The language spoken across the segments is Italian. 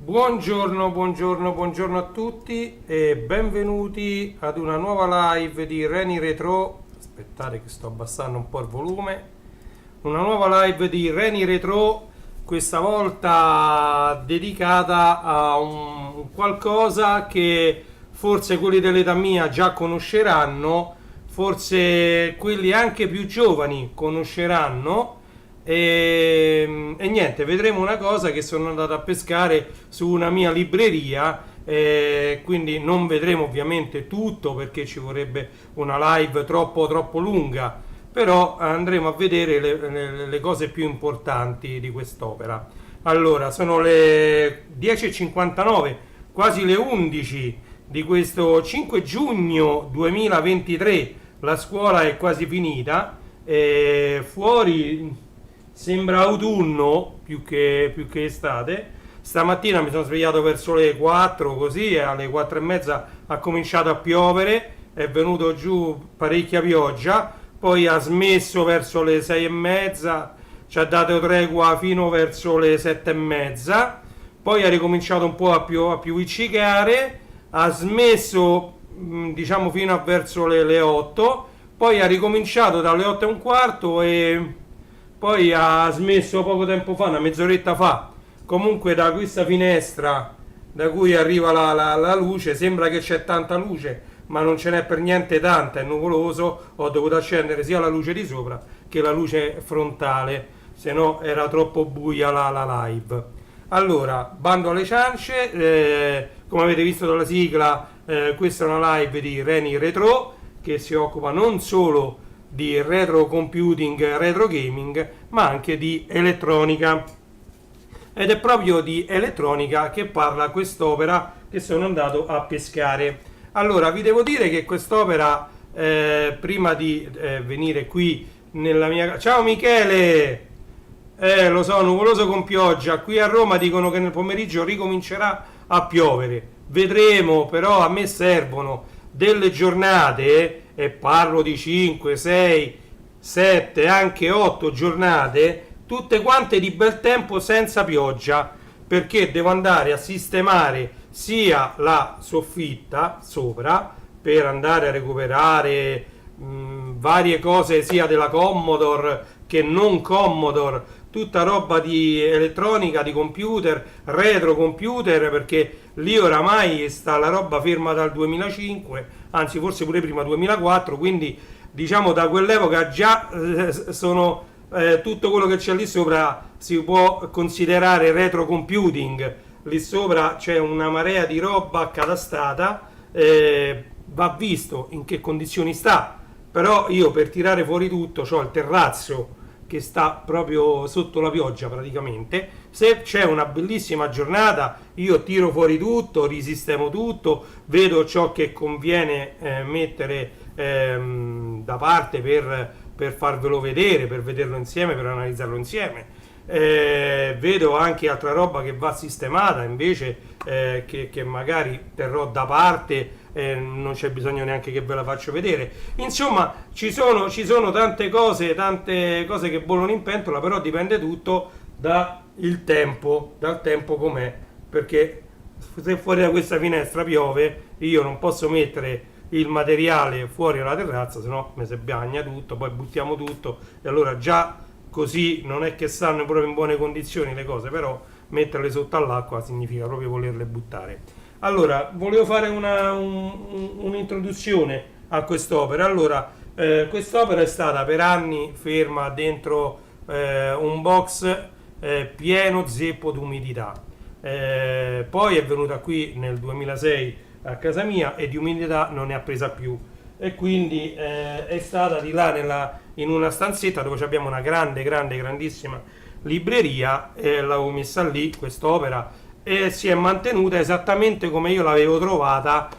Buongiorno a tutti e benvenuti ad una nuova live di Reni Retro. Aspettate che sto abbassando un po' il volume. Una nuova live di Reni Retro, questa volta dedicata a un qualcosa che forse quelli dell'età mia già conosceranno, forse quelli anche più giovani conosceranno. E niente, vedremo una cosa che sono andato a pescare su una mia libreria, quindi non vedremo ovviamente tutto perché ci vorrebbe una live troppo lunga, però andremo a vedere le cose più importanti di quest'opera. Allora, sono le 10:59, quasi le 11 di questo 5 giugno 2023, la scuola è quasi finita, fuori sembra autunno più che estate. Stamattina mi sono svegliato verso le 4 così e alle 4 e mezza ha cominciato a piovere, è venuto giù parecchia pioggia, poi ha smesso verso le 6 e mezza, ci ha dato tregua fino verso le 7 e mezza, poi ha ricominciato un po' a piuviccicare, ha smesso diciamo fino a verso le 8, poi ha ricominciato dalle 8 e un quarto e poi ha smesso poco tempo fa, una mezz'oretta fa. Comunque da questa finestra da cui arriva la luce sembra che c'è tanta luce, ma non ce n'è per niente tanta, è nuvoloso. Ho dovuto accendere sia la luce di sopra che la luce frontale, se no era troppo buia la live. Allora, bando alle ciance, come avete visto dalla sigla, questa è una live di Reni Retro che si occupa non solo di retro computing, retro gaming, ma anche di elettronica, ed è proprio di elettronica che parla quest'opera che sono andato a pescare. Allora, vi devo dire che quest'opera, prima di venire qui nella mia... Ciao Michele! Lo so, nuvoloso con pioggia, qui a Roma dicono che nel pomeriggio ricomincerà a piovere, vedremo, però a me servono delle giornate, e parlo di 5, 6, 7, anche 8 giornate, tutte quante di bel tempo senza pioggia, perché devo andare a sistemare sia la soffitta sopra per andare a recuperare varie cose sia della Commodore che non Commodore, tutta roba di elettronica, di computer, retro computer, perché lì oramai sta la roba ferma dal 2005, anzi forse pure prima 2004, quindi diciamo da quell'epoca già sono tutto quello che c'è lì sopra si può considerare retro computing. Lì sopra c'è una marea di roba accatastata, va visto in che condizioni sta, però io per tirare fuori tutto ho il terrazzo che sta proprio sotto la pioggia praticamente. Se c'è una bellissima giornata io tiro fuori tutto, risistemo tutto, vedo ciò che conviene mettere da parte per farvelo vedere, per vederlo insieme, per analizzarlo insieme. Vedo anche altra roba che va sistemata invece, che magari terrò da parte, non c'è bisogno neanche che ve la faccio vedere. Insomma, ci sono tante cose che bollono in pentola, però dipende tutto dal tempo com'è, perché se fuori da questa finestra piove io non posso mettere il materiale fuori alla terrazza, sennò mi si bagna tutto, poi buttiamo tutto, e allora già così non è che stanno proprio in buone condizioni le cose, però metterle sotto all'acqua significa proprio volerle buttare. Allora, volevo fare un'introduzione a quest'opera. Allora, quest'opera è stata per anni ferma dentro un box pieno zeppo d'umidità. Poi è venuta qui nel 2006 a casa mia e di umidità non ne ha presa più. E quindi è stata di là in una stanzetta dove abbiamo una grandissima libreria, e l'avevo messa lì quest'opera, e si è mantenuta esattamente come io l'avevo trovata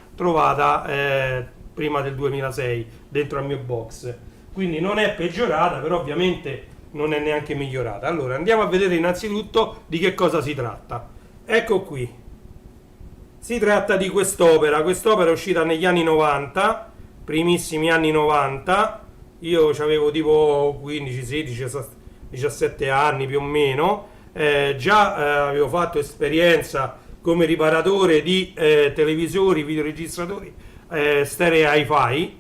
prima del 2006 dentro al mio box, quindi non è peggiorata, però ovviamente non è neanche migliorata. Allora andiamo a vedere innanzitutto di che cosa si tratta. Ecco qui. Si tratta di quest'opera è uscita negli anni 90, primissimi anni 90, io avevo tipo 15, 16, 17 anni più o meno, già avevo fatto esperienza come riparatore di televisori, videoregistratori, stereo hi-fi,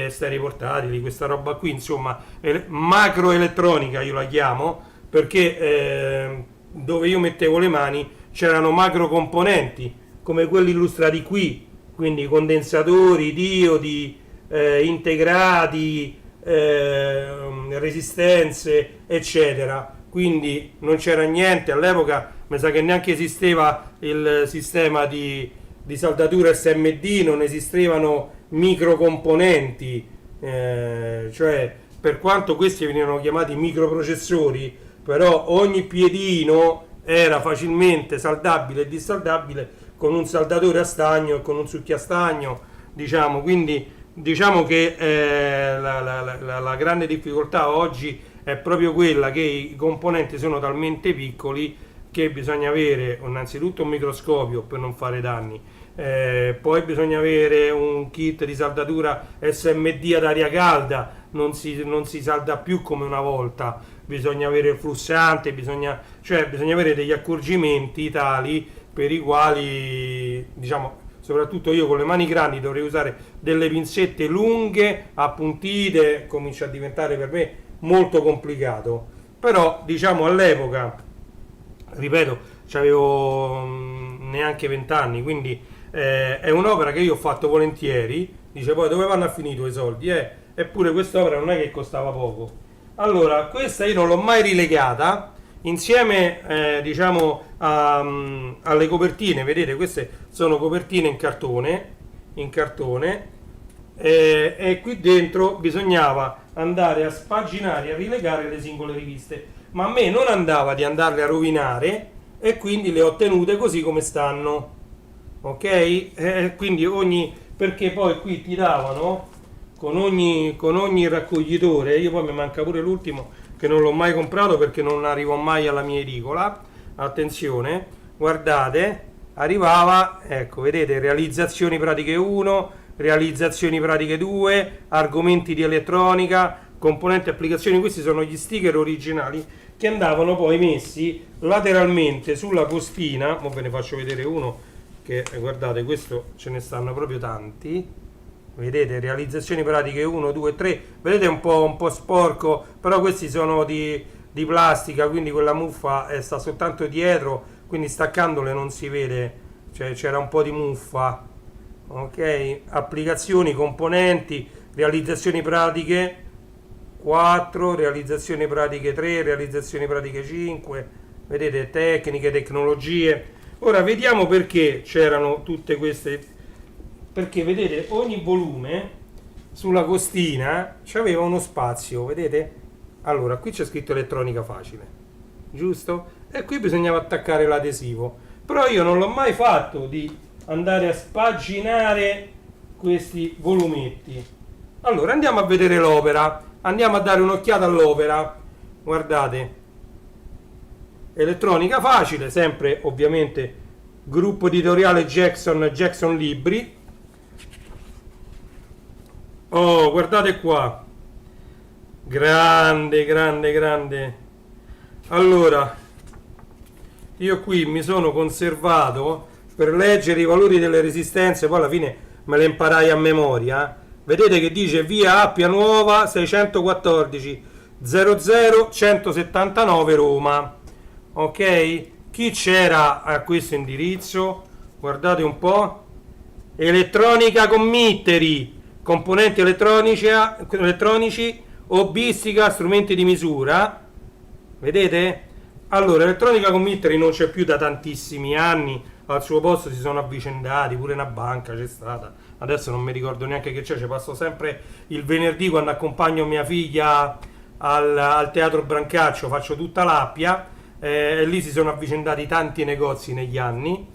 stereo portatili, questa roba qui, insomma, macroelettronica io la chiamo, perché dove io mettevo le mani c'erano macro componenti come quelli illustrati qui, quindi condensatori, diodi, integrati, resistenze, eccetera. Quindi non c'era niente, all'epoca mi sa che neanche esisteva il sistema di saldatura SMD, non esistevano microcomponenti, cioè per quanto questi venivano chiamati microprocessori, però ogni piedino era facilmente saldabile e dissaldabile con un saldatore a stagno e con un succhiastagno, diciamo. Quindi diciamo che la grande difficoltà oggi è proprio quella che i componenti sono talmente piccoli che bisogna avere innanzitutto un microscopio per non fare danni, poi bisogna avere un kit di saldatura SMD ad aria calda, non si salda più come una volta, bisogna avere il flussante, bisogna avere degli accorgimenti tali per i quali, diciamo, soprattutto io con le mani grandi dovrei usare delle pinzette lunghe, appuntite, comincia a diventare per me molto complicato. Però, diciamo, all'epoca, ripeto, avevo neanche 20 anni, quindi è un'opera che io ho fatto volentieri. Dice, poi dove vanno a finire i tuoi soldi? Eppure quest'opera non è che costava poco. Allora, questa io non l'ho mai rilegata, insieme diciamo alle copertine. Vedete, queste sono copertine in cartone, e qui dentro bisognava andare a spaginare, a rilegare le singole riviste, ma a me non andava di andarle a rovinare e quindi le ho tenute così come stanno, ok? Quindi perché poi qui ti davano con ogni raccoglitore. Io poi mi manca pure l'ultimo che non l'ho mai comprato perché non arrivo mai alla mia edicola. Attenzione, guardate, arrivava, ecco, vedete, realizzazioni pratiche 1, realizzazioni pratiche 2, argomenti di elettronica, componenti applicazioni. Questi sono gli sticker originali che andavano poi messi lateralmente sulla costina. Ora ve ne faccio vedere uno che, guardate, questo ce ne stanno proprio tanti. Vedete, realizzazioni pratiche 1, 2, 3, vedete, un po' sporco, però questi sono di plastica, quindi quella muffa sta soltanto dietro, quindi staccandole non si vede, cioè c'era un po' di muffa, ok? Applicazioni, componenti, realizzazioni pratiche 4, realizzazioni pratiche 3, realizzazioni pratiche 5, vedete, tecniche, tecnologie. Ora vediamo perché c'erano tutte queste, perché vedete ogni volume sulla costina c'aveva uno spazio, vedete? Allora, qui c'è scritto elettronica facile, giusto? E qui bisognava attaccare l'adesivo, però io non l'ho mai fatto di andare a spaginare questi volumetti. Allora andiamo a vedere l'opera, andiamo a dare un'occhiata all'opera. Guardate, elettronica facile, sempre ovviamente gruppo editoriale Jackson Libri. Oh, guardate qua, grande. Allora, io qui mi sono conservato per leggere i valori delle resistenze, poi alla fine me le imparai a memoria. Vedete che dice via Appia Nuova 614 00 179 Roma, ok? Chi c'era a questo indirizzo? Guardate un po', elettronica committeri, componenti elettronici, hobbistica, strumenti di misura. Vedete? Allora, elettronica committeri non c'è più da tantissimi anni, al suo posto si sono avvicendati, pure una banca c'è stata, adesso non mi ricordo neanche che c'è, ci passo sempre il venerdì quando accompagno mia figlia al teatro Brancaccio, faccio tutta l'Appia, e lì si sono avvicendati tanti negozi negli anni,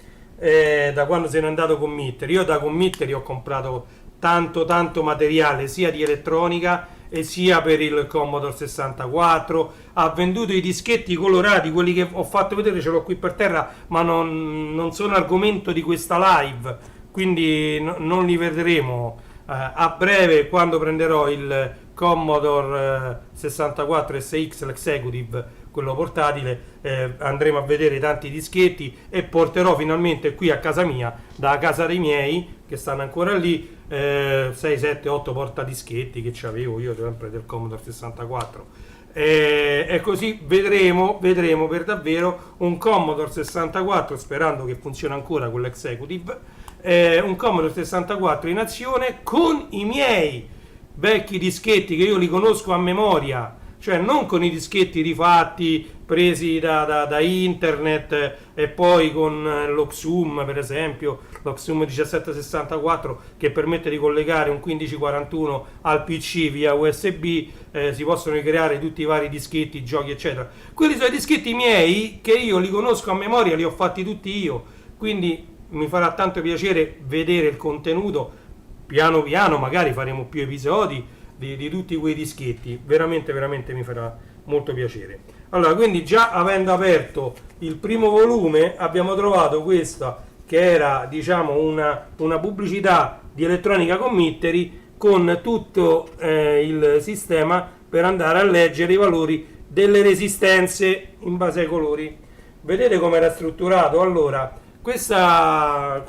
da quando se n'è andato Committeri. Io da Committeri ho comprato tanto materiale sia di elettronica e sia per il Commodore 64, ha venduto i dischetti colorati, quelli che ho fatto vedere ce l'ho qui per terra, ma non sono argomento di questa live, quindi non li vedremo. A breve, quando prenderò il Commodore 64 SX l'Executive, quello portatile, andremo a vedere tanti dischetti e porterò finalmente qui a casa mia, da casa dei miei che stanno ancora lì, 6, 7, 8 portadischetti che c'avevo io sempre del Commodore 64, e così vedremo per davvero un Commodore 64, sperando che funzioni ancora con l'Executive, un Commodore 64 in azione con i miei vecchi dischetti che io li conosco a memoria, cioè non con i dischetti rifatti presi da internet e poi con lo Xum, per esempio lo Xum 1764, che permette di collegare un 1541 al PC via USB, si possono ricreare tutti i vari dischetti, giochi eccetera. Quelli sono i dischetti miei che io li conosco a memoria, li ho fatti tutti io, quindi mi farà tanto piacere vedere il contenuto. Piano piano magari faremo più episodi di tutti quei dischetti, veramente mi farà molto piacere. Allora, quindi già avendo aperto il primo volume abbiamo trovato questa che era, diciamo, una pubblicità di Elettronica Committeri con tutto il sistema per andare a leggere i valori delle resistenze in base ai colori. Vedete come era strutturato? Allora, questa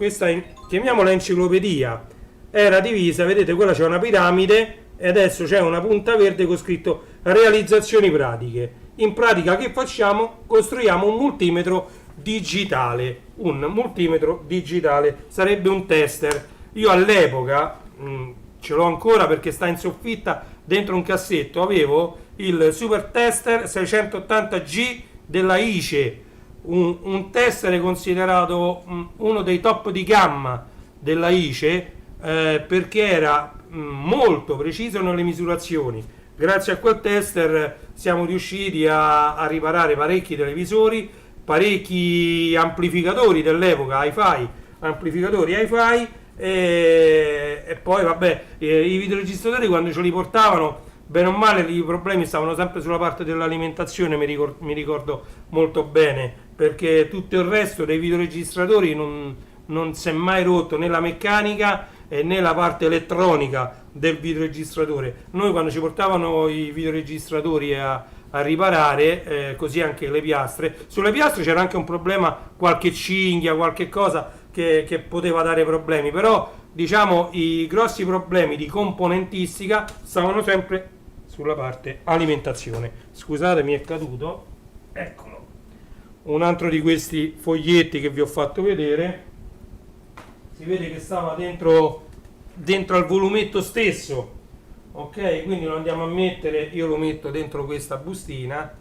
chiamiamola enciclopedia, era divisa, vedete, quella c'è una piramide e adesso c'è una punta verde con scritto realizzazioni pratiche. In pratica che facciamo? Costruiamo un multimetro digitale. Un multimetro digitale sarebbe un tester. Io all'epoca, ce l'ho ancora perché sta in soffitta dentro un cassetto, avevo il Super Tester 680G della ICE, un tester considerato uno dei top di gamma della ICE, perché era molto preciso nelle misurazioni. Grazie a quel tester siamo riusciti a riparare parecchi televisori, parecchi amplificatori dell'epoca, amplificatori hi-fi, e poi vabbè, i videoregistratori quando ce li portavano, bene o male, i problemi stavano sempre sulla parte dell'alimentazione, mi ricordo molto bene, perché tutto il resto dei videoregistratori non si è mai rotto, né la meccanica né la parte elettronica del videoregistratore. Noi quando ci portavano i videoregistratori a riparare, così anche le piastre, sulle piastre c'era anche un problema, qualche cinghia, qualche cosa che poteva dare problemi, però diciamo i grossi problemi di componentistica stavano sempre sulla parte alimentazione. Scusate, mi è caduto, eccolo, un altro di questi foglietti che vi ho fatto vedere. Si vede che stava dentro al volumetto stesso, ok? Quindi lo andiamo a mettere, io lo metto dentro questa bustina,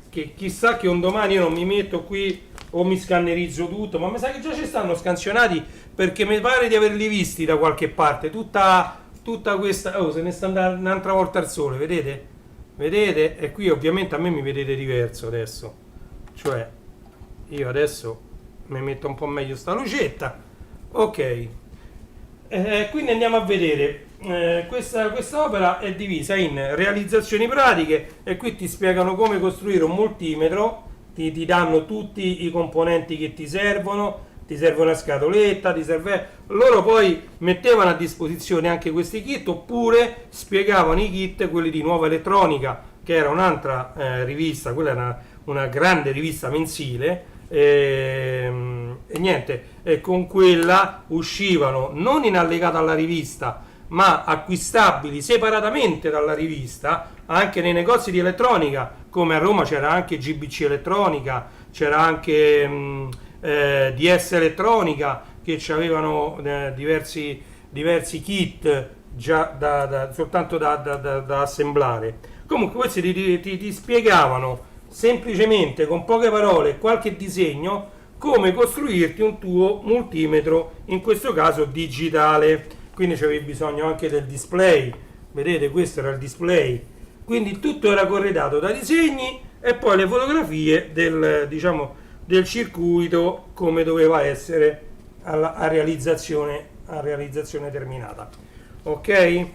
che chissà che un domani io non mi metto qui o mi scannerizzo tutto, ma mi sa che già ci stanno scansionati, perché mi pare di averli visti da qualche parte, tutta questa, oh, se ne sta andando un'altra volta al sole, vedete? Vedete? E qui ovviamente a me mi vedete diverso adesso, cioè io adesso mi metto un po' meglio sta lucetta. Ok, quindi andiamo a vedere. Questa opera è divisa in realizzazioni pratiche e qui ti spiegano come costruire un multimetro, ti danno tutti i componenti che ti serve una scatoletta, loro poi mettevano a disposizione anche questi kit, oppure spiegavano i kit, quelli di Nuova Elettronica, che era un'altra rivista, quella era una grande rivista mensile. E niente, con quella uscivano non in allegato alla rivista, ma acquistabili separatamente dalla rivista anche nei negozi di elettronica, come a Roma c'era anche GBC Elettronica, c'era anche DS Elettronica, che avevano diversi kit già soltanto da assemblare. Comunque questi ti spiegavano semplicemente, con poche parole e qualche disegno, come costruirti un tuo multimetro, in questo caso digitale. Quindi c'avevi bisogno anche del display, vedete, questo era il display, quindi tutto era corredato da disegni e poi le fotografie del circuito come doveva essere a realizzazione terminata. Ok?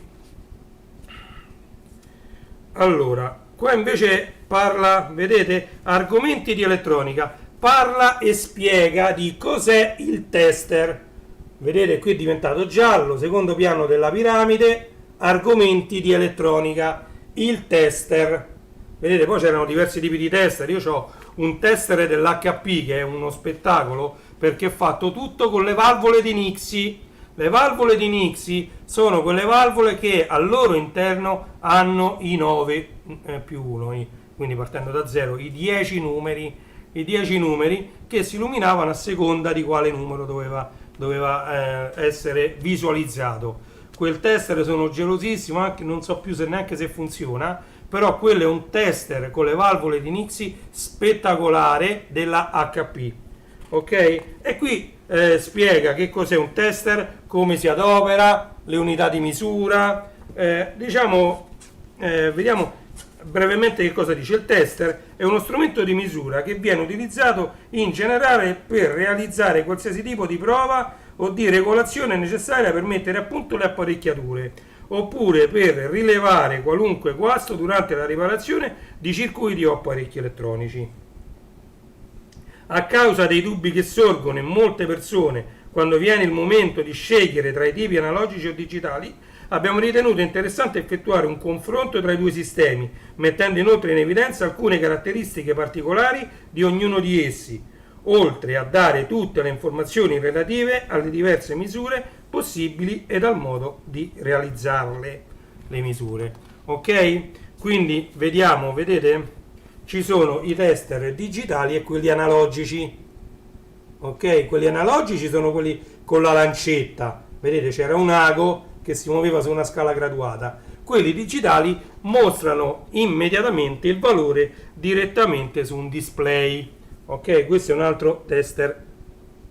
Allora, qua invece parla, vedete, argomenti di elettronica, parla e spiega di cos'è il tester. Vedete, qui è diventato giallo, secondo piano della piramide, argomenti di elettronica, il tester. Vedete, poi c'erano diversi tipi di tester, io ho un tester dell'HP che è uno spettacolo perché è fatto tutto con le valvole di Nixie. Le valvole di Nixie sono quelle valvole che al loro interno hanno i 9 più 1, quindi partendo da 0, i 10 numeri che si illuminavano a seconda di quale numero doveva essere visualizzato. Quel tester sono gelosissimo, anche, non so più se neanche se funziona, però quello è un tester con le valvole di Nixie spettacolare della HP. Ok? E qui spiega che cos'è un tester, come si adopera, le unità di misura, vediamo brevemente che cosa dice. Il tester è uno strumento di misura che viene utilizzato in generale per realizzare qualsiasi tipo di prova o di regolazione necessaria per mettere a punto le apparecchiature, oppure per rilevare qualunque guasto durante la riparazione di circuiti o apparecchi elettronici. A causa dei dubbi che sorgono in molte persone quando viene il momento di scegliere tra i tipi analogici o digitali, abbiamo ritenuto interessante effettuare un confronto tra i due sistemi, mettendo inoltre in evidenza alcune caratteristiche particolari di ognuno di essi, oltre a dare tutte le informazioni relative alle diverse misure possibili ed al modo di realizzarle, le misure. Ok? Quindi vediamo, vedete? Ci sono i tester digitali e quelli analogici. Ok? Quelli analogici sono quelli con la lancetta. Vedete, c'era un ago che si muoveva su una scala graduata. Quelli digitali mostrano immediatamente il valore direttamente su un display. Ok? Questo è un altro tester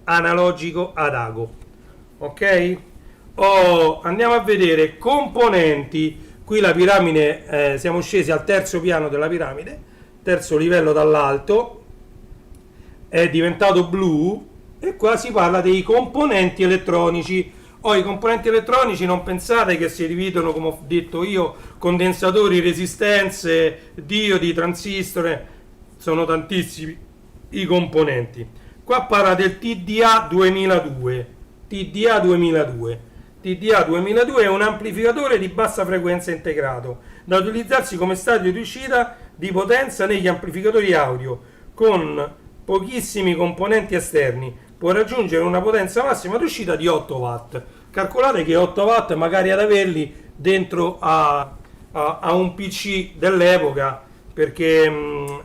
analogico ad ago. Ok? Andiamo a vedere componenti. Qui la piramide, siamo scesi al terzo piano della piramide, terzo livello dall'alto, è diventato blu e qua si parla dei componenti elettronici. I componenti elettronici non pensate che si dividono, come ho detto io, condensatori, resistenze, diodi, transistor, sono tantissimi i componenti. Qua parla del TDA 2002. TDA 2002. TDA 2002 è un amplificatore di bassa frequenza integrato, da utilizzarsi come stadio di uscita di potenza negli amplificatori audio, con pochissimi componenti esterni. Può raggiungere una potenza massima di uscita di 8 watt. Calcolate che 8 watt magari ad averli dentro a un PC dell'epoca, perché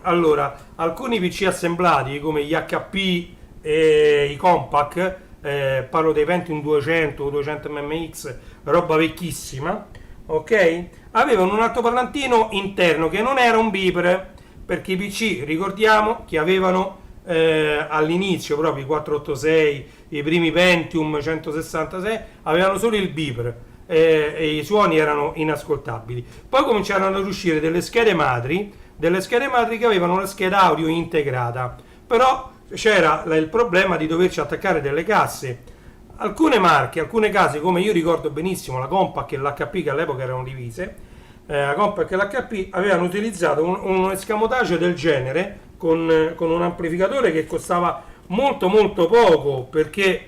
allora alcuni PC assemblati come gli HP e i Compaq, parlo dei Pentium 200 o 200 MMX, roba vecchissima, ok? Avevano un altoparlantino interno che non era un beeper, perché i PC, ricordiamo, che avevano all'inizio proprio i 486, i primi Pentium 166 avevano solo il beeper e i suoni erano inascoltabili. Poi cominciarono ad uscire delle schede madri che avevano la scheda audio integrata, però c'era il problema di doverci attaccare delle casse. Alcune marche, alcune case, come io ricordo benissimo la Compaq e l'HP, che all'epoca erano divise, la Compaq e l'HP avevano utilizzato un escamotage del genere con un amplificatore che costava molto molto poco, perché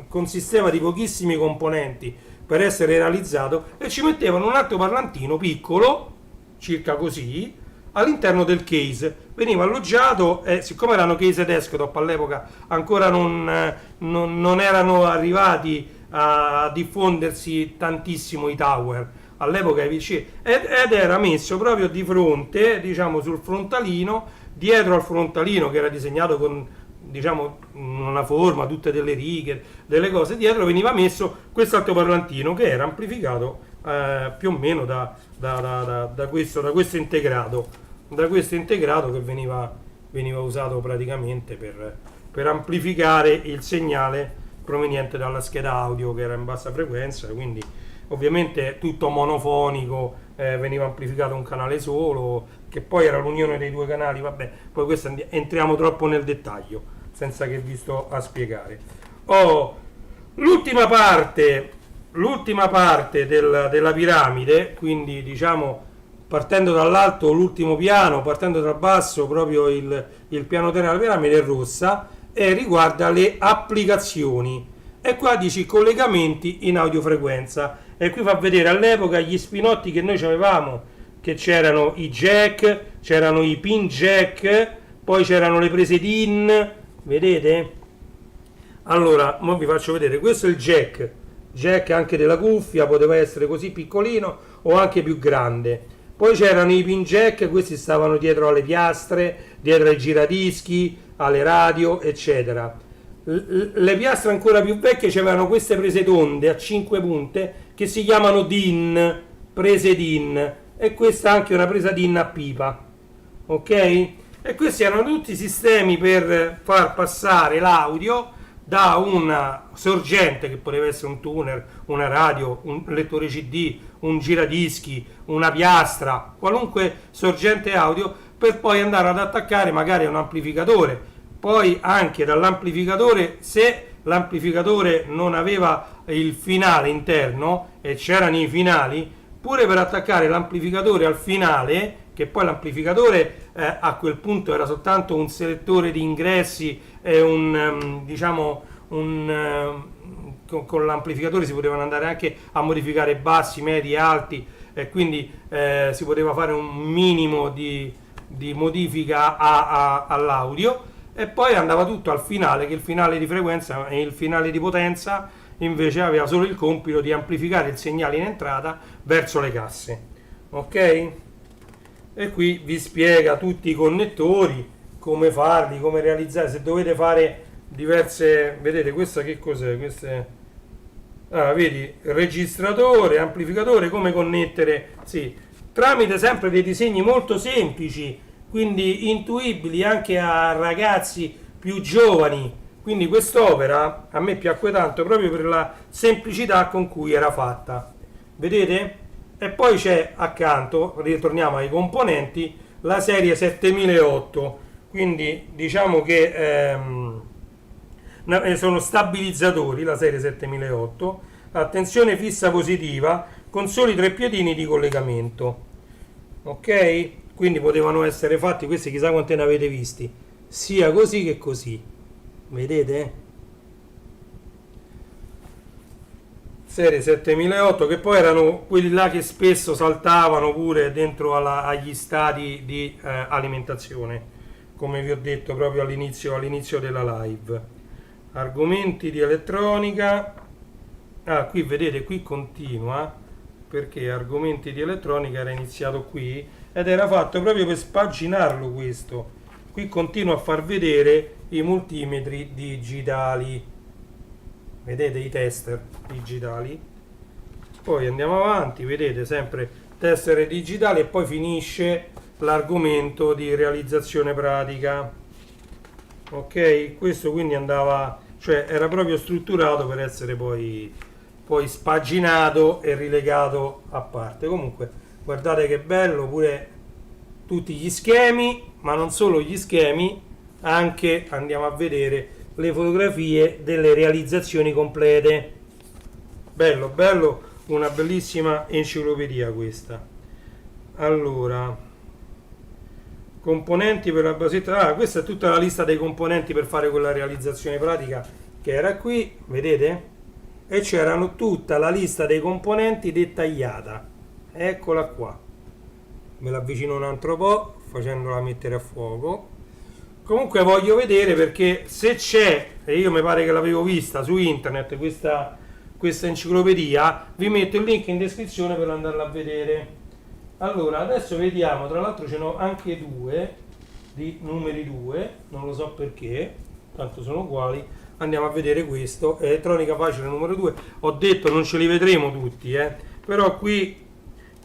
consisteva di pochissimi componenti per essere realizzato, e ci mettevano un altoparlantino piccolo, circa così, all'interno del case. Veniva alloggiato e siccome erano case desktop all'epoca, ancora non erano arrivati a diffondersi tantissimo i tower, all'epoca i PC, ed era messo proprio di fronte, diciamo sul frontalino, dietro al frontalino che era disegnato con, diciamo, una forma, tutte delle righe, delle cose, dietro veniva messo questo altoparlantino che era amplificato più o meno da questo integrato. Da questo integrato che veniva usato praticamente per amplificare il segnale proveniente dalla scheda audio, che era in bassa frequenza, quindi ovviamente tutto monofonico, veniva amplificato un canale solo, che poi era l'unione dei due canali. Vabbè, poi questo entriamo troppo nel dettaglio senza che vi sto a spiegare. L'ultima parte della piramide, quindi diciamo partendo dall'alto l'ultimo piano, partendo dal basso proprio il piano terra della piramide è rossa, e riguarda le applicazioni. E qua dici collegamenti in audiofrequenza, e qui fa vedere all'epoca gli spinotti che noi avevamo, che c'erano i jack, c'erano i pin jack, poi c'erano le prese DIN, vedete? Allora, ora vi faccio vedere, questo è il jack anche della cuffia, poteva essere così piccolino o anche più grande. Poi c'erano i pin jack, questi stavano dietro alle piastre, dietro ai giradischi, alle radio, eccetera. Le piastre ancora più vecchie c'erano queste prese tonde a 5 punte che si chiamano DIN, prese DIN, e questa anche una presa DIN a pipa, ok? E questi erano tutti sistemi per far passare l'audio da una sorgente, che poteva essere un tuner, una radio, un lettore CD, un giradischi, una piastra, qualunque sorgente audio, per poi andare ad attaccare magari a un amplificatore. Poi anche dall'amplificatore, se l'amplificatore non aveva il finale interno, e c'erano i finali, pure per attaccare l'amplificatore al finale, che poi l'amplificatore a quel punto era soltanto un selettore di ingressi e con l'amplificatore si potevano andare anche a modificare bassi, medi, alti, e quindi si poteva fare un minimo di modifica all'audio, e poi andava tutto al finale, che il finale di frequenza e il finale di potenza invece aveva solo il compito di amplificare il segnale in entrata verso le casse, ok? E qui vi spiega tutti i connettori, come farli, come realizzare, se dovete fare diverse, vedete questa che cos'è? Vedi, registratore, amplificatore, come connettere, sì, tramite sempre dei disegni molto semplici, quindi intuibili anche a ragazzi più giovani. Quindi quest'opera a me piacque tanto proprio per la semplicità con cui era fatta, vedete? E poi c'è accanto, ritorniamo ai componenti, la serie 7008, quindi diciamo che sono stabilizzatori, la serie 7008, a tensione fissa positiva con soli 3 piedini di collegamento, ok? Quindi potevano essere fatti, questi chissà quante ne avete visti, sia così che così, vedete? Serie 7008, che poi erano quelli là che spesso saltavano pure dentro agli stadi di alimentazione, come vi ho detto proprio all'inizio della live. Argomenti di elettronica, qui vedete, qui continua, perché argomenti di elettronica era iniziato qui ed era fatto proprio per spaginarlo questo. Qui continua a far vedere i multimetri digitali, vedete i tester digitali. Poi andiamo avanti, vedete sempre tester digitali, e poi finisce l'argomento di realizzazione pratica, ok? Questo quindi andava, cioè era proprio strutturato per essere poi spaginato e rilegato a parte. Comunque guardate che bello, pure tutti gli schemi, ma non solo gli schemi, anche andiamo a vedere le fotografie delle realizzazioni complete. Bello, bello, una bellissima enciclopedia questa. Allora, componenti per la basetta, questa è tutta la lista dei componenti per fare quella realizzazione pratica che era qui, vedete? E c'erano tutta la lista dei componenti dettagliata, eccola qua. Me la avvicino un altro po' facendola mettere a fuoco. Comunque voglio vedere, perché se c'è, e io mi pare che l'avevo vista su internet questa enciclopedia, vi metto il link in descrizione per andarla a vedere. Allora adesso vediamo, tra l'altro ce n'ho anche due di numeri 2, non lo so perché, tanto sono uguali. Andiamo a vedere questo, elettronica facile numero 2. Ho detto non ce li vedremo tutti, però qui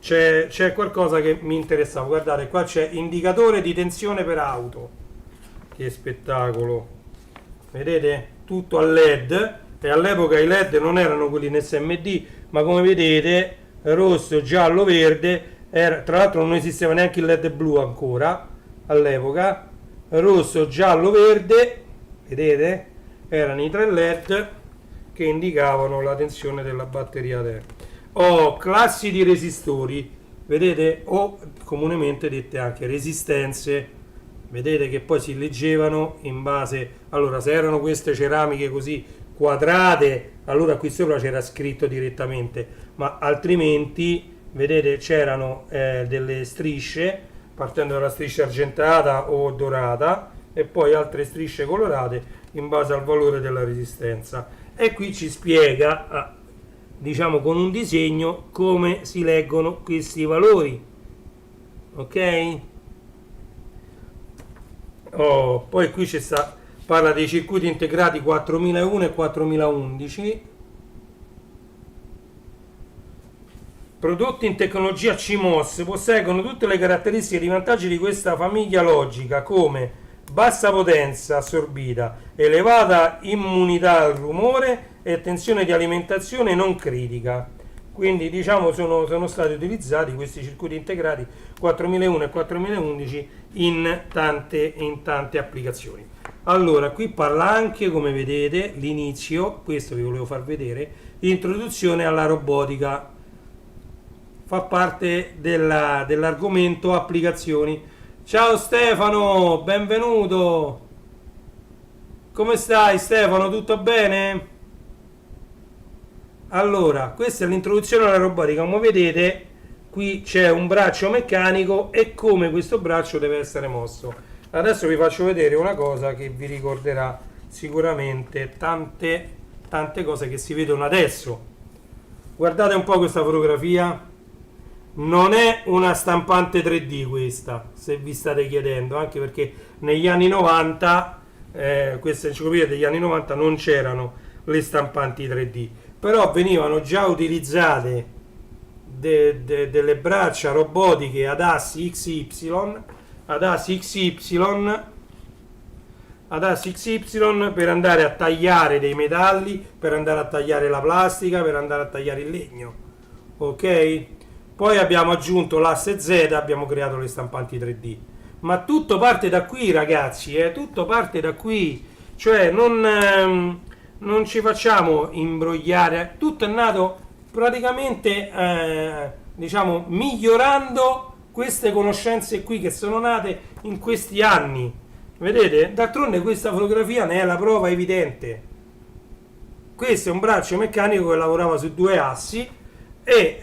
c'è qualcosa che mi interessava. Guardate, qua c'è indicatore di tensione per auto, che spettacolo, vedete? Tutto a LED, e all'epoca i LED non erano quelli in SMD, ma come vedete rosso, giallo, verde, tra l'altro non esisteva neanche il LED blu ancora all'epoca, rosso, giallo, verde, vedete? Erano i 3 LED che indicavano la tensione della batteria terra. Classi di resistori, vedete, o comunemente dette anche resistenze, vedete che poi si leggevano in base, allora se erano queste ceramiche così quadrate, allora qui sopra c'era scritto direttamente, ma altrimenti vedete c'erano delle strisce, partendo dalla striscia argentata o dorata, e poi altre strisce colorate in base al valore della resistenza. E qui ci spiega, diciamo con un disegno, come si leggono questi valori. Ok? Poi qui c'è parla dei circuiti integrati 4001 e 4011. Prodotti in tecnologia CMOS posseggono tutte le caratteristiche di vantaggi di questa famiglia logica, come bassa potenza assorbita, elevata immunità al rumore e tensione di alimentazione non critica. Quindi diciamo sono stati utilizzati questi circuiti integrati 4001 e 4011 in tante applicazioni. Allora, qui parla anche, come vedete, l'inizio, questo vi volevo far vedere, introduzione alla robotica. Fa parte dell'argomento applicazioni. Ciao Stefano, benvenuto. Come stai Stefano? Tutto bene? Allora, questa è l'introduzione alla robotica. Come vedete, qui c'è un braccio meccanico e come questo braccio deve essere mosso. Adesso vi faccio vedere una cosa che vi ricorderà sicuramente tante cose che si vedono adesso. Guardate un po' questa fotografia. Non è una stampante 3D questa, se vi state chiedendo, anche perché negli anni 90, questa enciclopedia degli anni 90 non c'erano le stampanti 3D, però venivano già utilizzate delle braccia robotiche ad assi XY, per andare a tagliare dei metalli, per andare a tagliare la plastica, per andare a tagliare il legno. Ok? Poi abbiamo aggiunto l'asse Z, abbiamo creato le stampanti 3D. Ma tutto parte da qui, ragazzi, tutto parte da qui. Cioè non ci facciamo imbrogliare, tutto è nato praticamente diciamo migliorando queste conoscenze qui che sono nate in questi anni. Vedete? D'altronde questa fotografia ne è la prova evidente. Questo è un braccio meccanico che lavorava su due assi e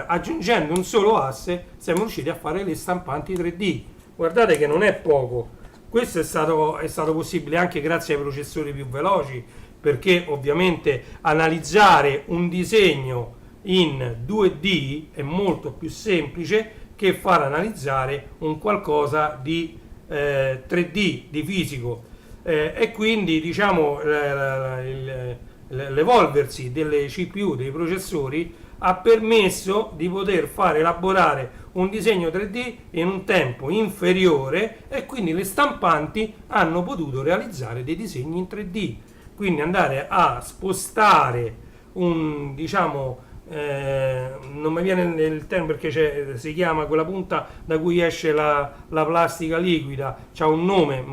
aggiungendo un solo asse siamo riusciti a fare le stampanti 3D. Guardate che non è poco. Questo è stato possibile anche grazie ai processori più veloci, perché ovviamente analizzare un disegno in 2D è molto più semplice che far analizzare un qualcosa di 3D, di fisico, e quindi diciamo l'evolversi delle CPU, dei processori, ha permesso di poter far elaborare un disegno 3D in un tempo inferiore e quindi le stampanti hanno potuto realizzare dei disegni in 3D. Quindi andare a spostare un, diciamo, non mi viene il termine perché si chiama quella punta da cui esce la plastica liquida, c'ha un nome,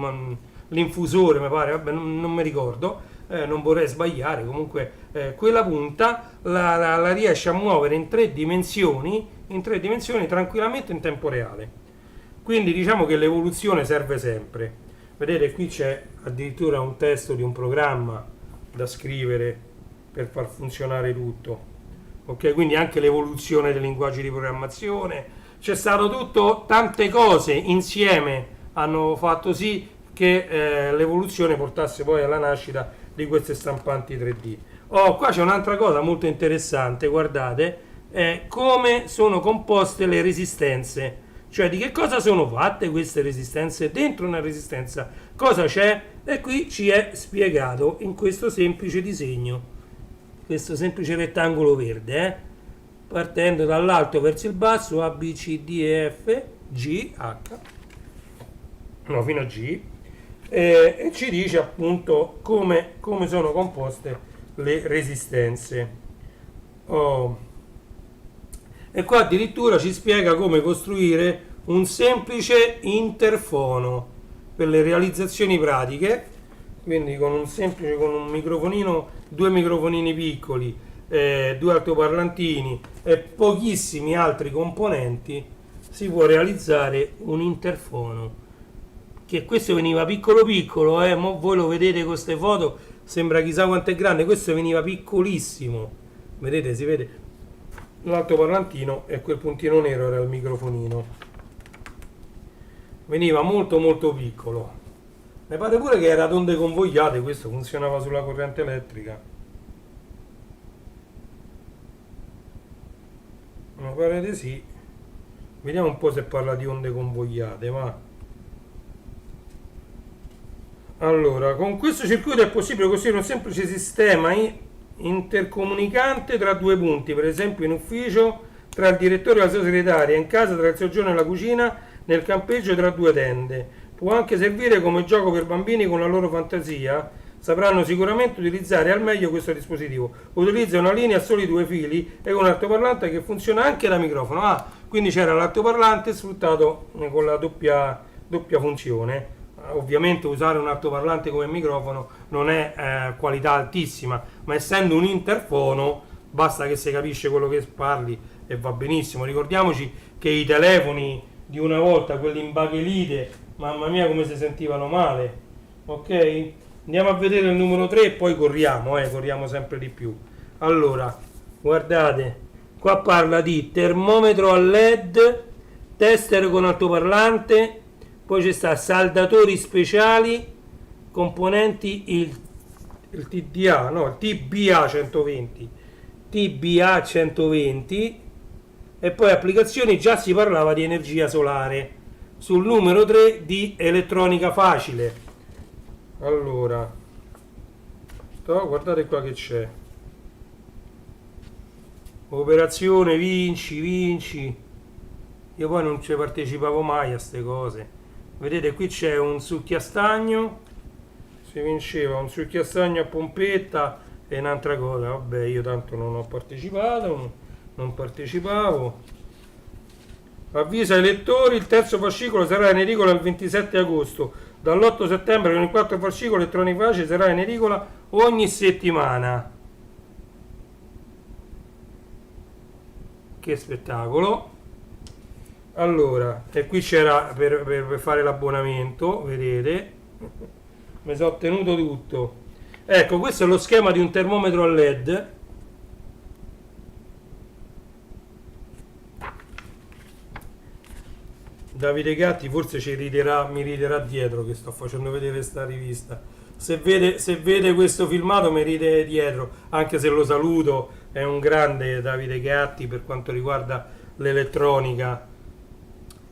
l'infusore mi pare, vabbè, non mi ricordo. Non vorrei sbagliare, comunque quella punta la riesce a muovere in tre dimensioni tranquillamente in tempo reale. Quindi diciamo che l'evoluzione serve sempre. Vedete, qui c'è addirittura un testo di un programma da scrivere per far funzionare tutto. Ok, quindi anche l'evoluzione dei linguaggi di programmazione, c'è stato tutto, tante cose insieme hanno fatto sì che l'evoluzione portasse poi alla nascita di queste stampanti 3D. Qua c'è un'altra cosa molto interessante, guardate, come sono composte le resistenze, cioè di che cosa sono fatte queste resistenze. Dentro una resistenza cosa c'è? E qui ci è spiegato in questo semplice disegno, questo semplice rettangolo verde, partendo dall'alto verso il basso, A, B, C, D, E, F, G, H, no, fino a G, e ci dice appunto come sono composte le resistenze. E qua addirittura ci spiega come costruire un semplice interfono per le realizzazioni pratiche, quindi con un microfonino, due microfonini piccoli due altoparlantini e pochissimi altri componenti, si può realizzare un interfono. Che questo veniva piccolo piccolo, mo voi lo vedete con queste foto, sembra chissà quanto è grande, questo veniva piccolissimo, vedete, si vede l'altoparlantino e quel puntino nero era il microfonino, veniva molto molto piccolo. Mi pare pure che era ad onde convogliate, questo funzionava sulla corrente elettrica, mi pare di sì. Vediamo un po' se parla di onde convogliate, ma allora, con questo circuito è possibile costruire un semplice sistema intercomunicante tra due punti, per esempio in ufficio tra il direttore e la sua segretaria, in casa tra il soggiorno e la cucina, nel campeggio tra due tende. Può anche servire come gioco per bambini con la loro fantasia, sapranno sicuramente utilizzare al meglio questo dispositivo. Utilizza una linea a soli due fili e un altoparlante che funziona anche da microfono. Quindi c'era l'altoparlante sfruttato con la doppia funzione. Ovviamente usare un altoparlante come microfono non è qualità altissima, ma essendo un interfono basta che si capisce quello che parli e va benissimo. Ricordiamoci che i telefoni di una volta, quelli in bachelite, mamma mia come si sentivano male. Ok, andiamo a vedere il numero 3 e poi corriamo sempre di più. Allora, guardate, qua parla di termometro a LED, tester con altoparlante. Poi c'è sta saldatori speciali, componenti il TDA, no, il TBA 120, TBA 120 e poi applicazioni, già si parlava di energia solare. Sul numero 3 di elettronica facile. Allora, guardate qua che c'è. Operazione vinci. Io poi non ci partecipavo mai a queste cose. Vedete, qui c'è un succhiastagno, si vinceva un succhiastagno a pompetta e un'altra cosa. Vabbè, io tanto non ho partecipato, non partecipavo. Avvisa i lettori, il terzo fascicolo sarà in edicola il 27 agosto. Dall'8 settembre con il 4 fascicolo Elettronica Facile sarà in edicola ogni settimana. Che spettacolo! Allora, e qui c'era per fare l'abbonamento, vedete, mi sono ottenuto tutto. Ecco, questo è lo schema di un termometro a LED. Davide Gatti forse mi riderà dietro che sto facendo vedere sta rivista. Se vede questo filmato mi ride dietro, anche se lo saluto, è un grande Davide Gatti per quanto riguarda l'elettronica.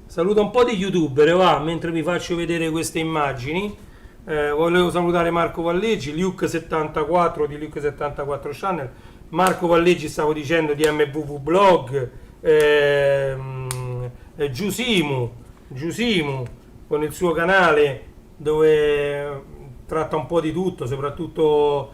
Saluto un po' di youtuber, mentre vi faccio vedere queste immagini. Volevo salutare Marco Valleggi, Luke74 di Luke74 Channel, Marco Valleggi stavo dicendo di MVV Blog, Giusimu con il suo canale dove tratta un po' di tutto, soprattutto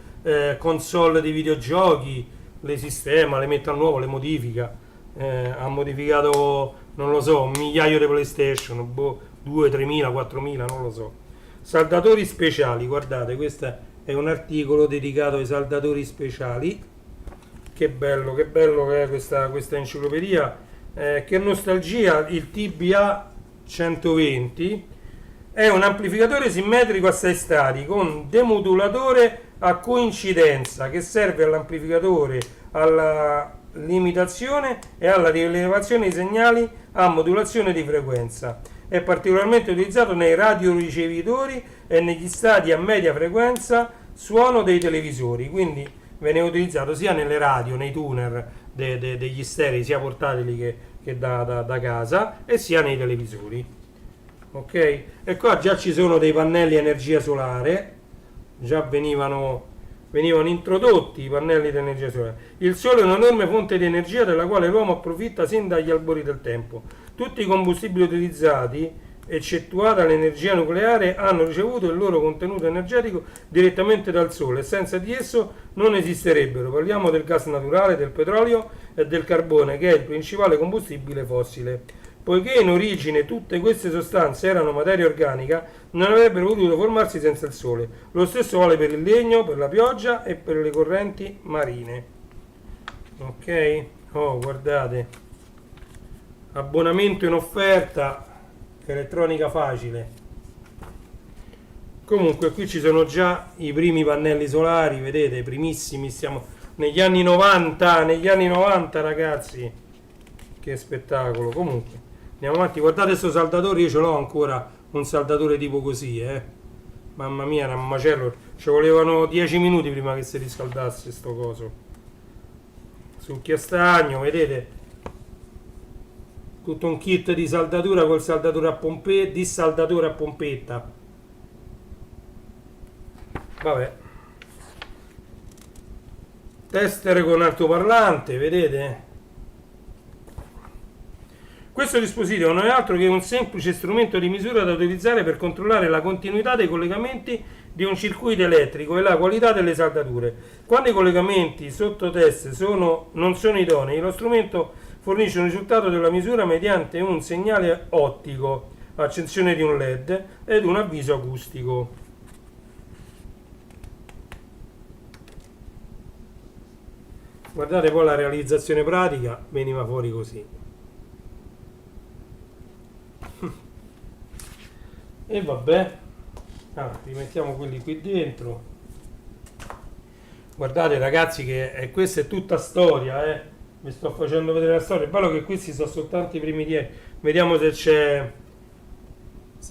console di videogiochi, le sistema, le mette a nuovo, le modifica. Ha modificato, non lo so, un migliaio di PlayStation, 2, 3.000, 4.000, non lo so. Saldatori speciali, guardate, questo è un articolo dedicato ai saldatori speciali. Che bello che è questa enciclopedia. Che nostalgia, il TBA 120 è un amplificatore simmetrico a 6 stati con demodulatore a coincidenza che serve all'amplificatore, alla limitazione e alla rilevazione dei segnali a modulazione di frequenza. È particolarmente utilizzato nei radioricevitori e negli stati a media frequenza suono dei televisori, quindi viene utilizzato sia nelle radio, nei tuner degli sterei sia portatili che da casa, e sia nei televisori. Ok, e qua già ci sono dei pannelli a energia solare, già venivano introdotti i pannelli di energia solare. Il sole è un'enorme fonte di energia della quale l'uomo approfitta sin dagli albori del tempo. Tutti i combustibili utilizzati, eccettuata l'energia nucleare, hanno ricevuto il loro contenuto energetico direttamente dal sole e senza di esso non esisterebbero. Parliamo del gas naturale, del petrolio e del carbone, che è il principale combustibile fossile. Poiché in origine tutte queste sostanze erano materia organica, non avrebbero potuto formarsi senza il sole. Lo stesso vale per il legno, per la pioggia e per le correnti marine. Ok, oh guardate, abbonamento in offerta, elettronica facile. Comunque qui ci sono già i primi pannelli solari, vedete, i primissimi, siamo negli anni 90 ragazzi, che spettacolo. Comunque andiamo avanti, guardate questo saldatore, io ce l'ho ancora, un saldatore tipo così, mamma mia, era un macello, ci volevano 10 minuti prima che si riscaldasse sto coso. Succhia stagno, vedete, tutto un kit di saldatura col saldatore a pompetta, dissaldatore a pompetta. Vabbè, tester con altoparlante, vedete? Questo dispositivo non è altro che un semplice strumento di misura da utilizzare per controllare la continuità dei collegamenti di un circuito elettrico e la qualità delle saldature. Quando i collegamenti sotto test non sono idonei, lo strumento fornisce un risultato della misura mediante un segnale ottico, accensione di un LED ed un avviso acustico. Guardate poi la realizzazione pratica, veniva fuori così. E vabbè, rimettiamo quelli qui dentro. Guardate ragazzi che questa è tutta storia, vi sto facendo vedere la storia. È bello che questi sono soltanto i primi 10. Vediamo se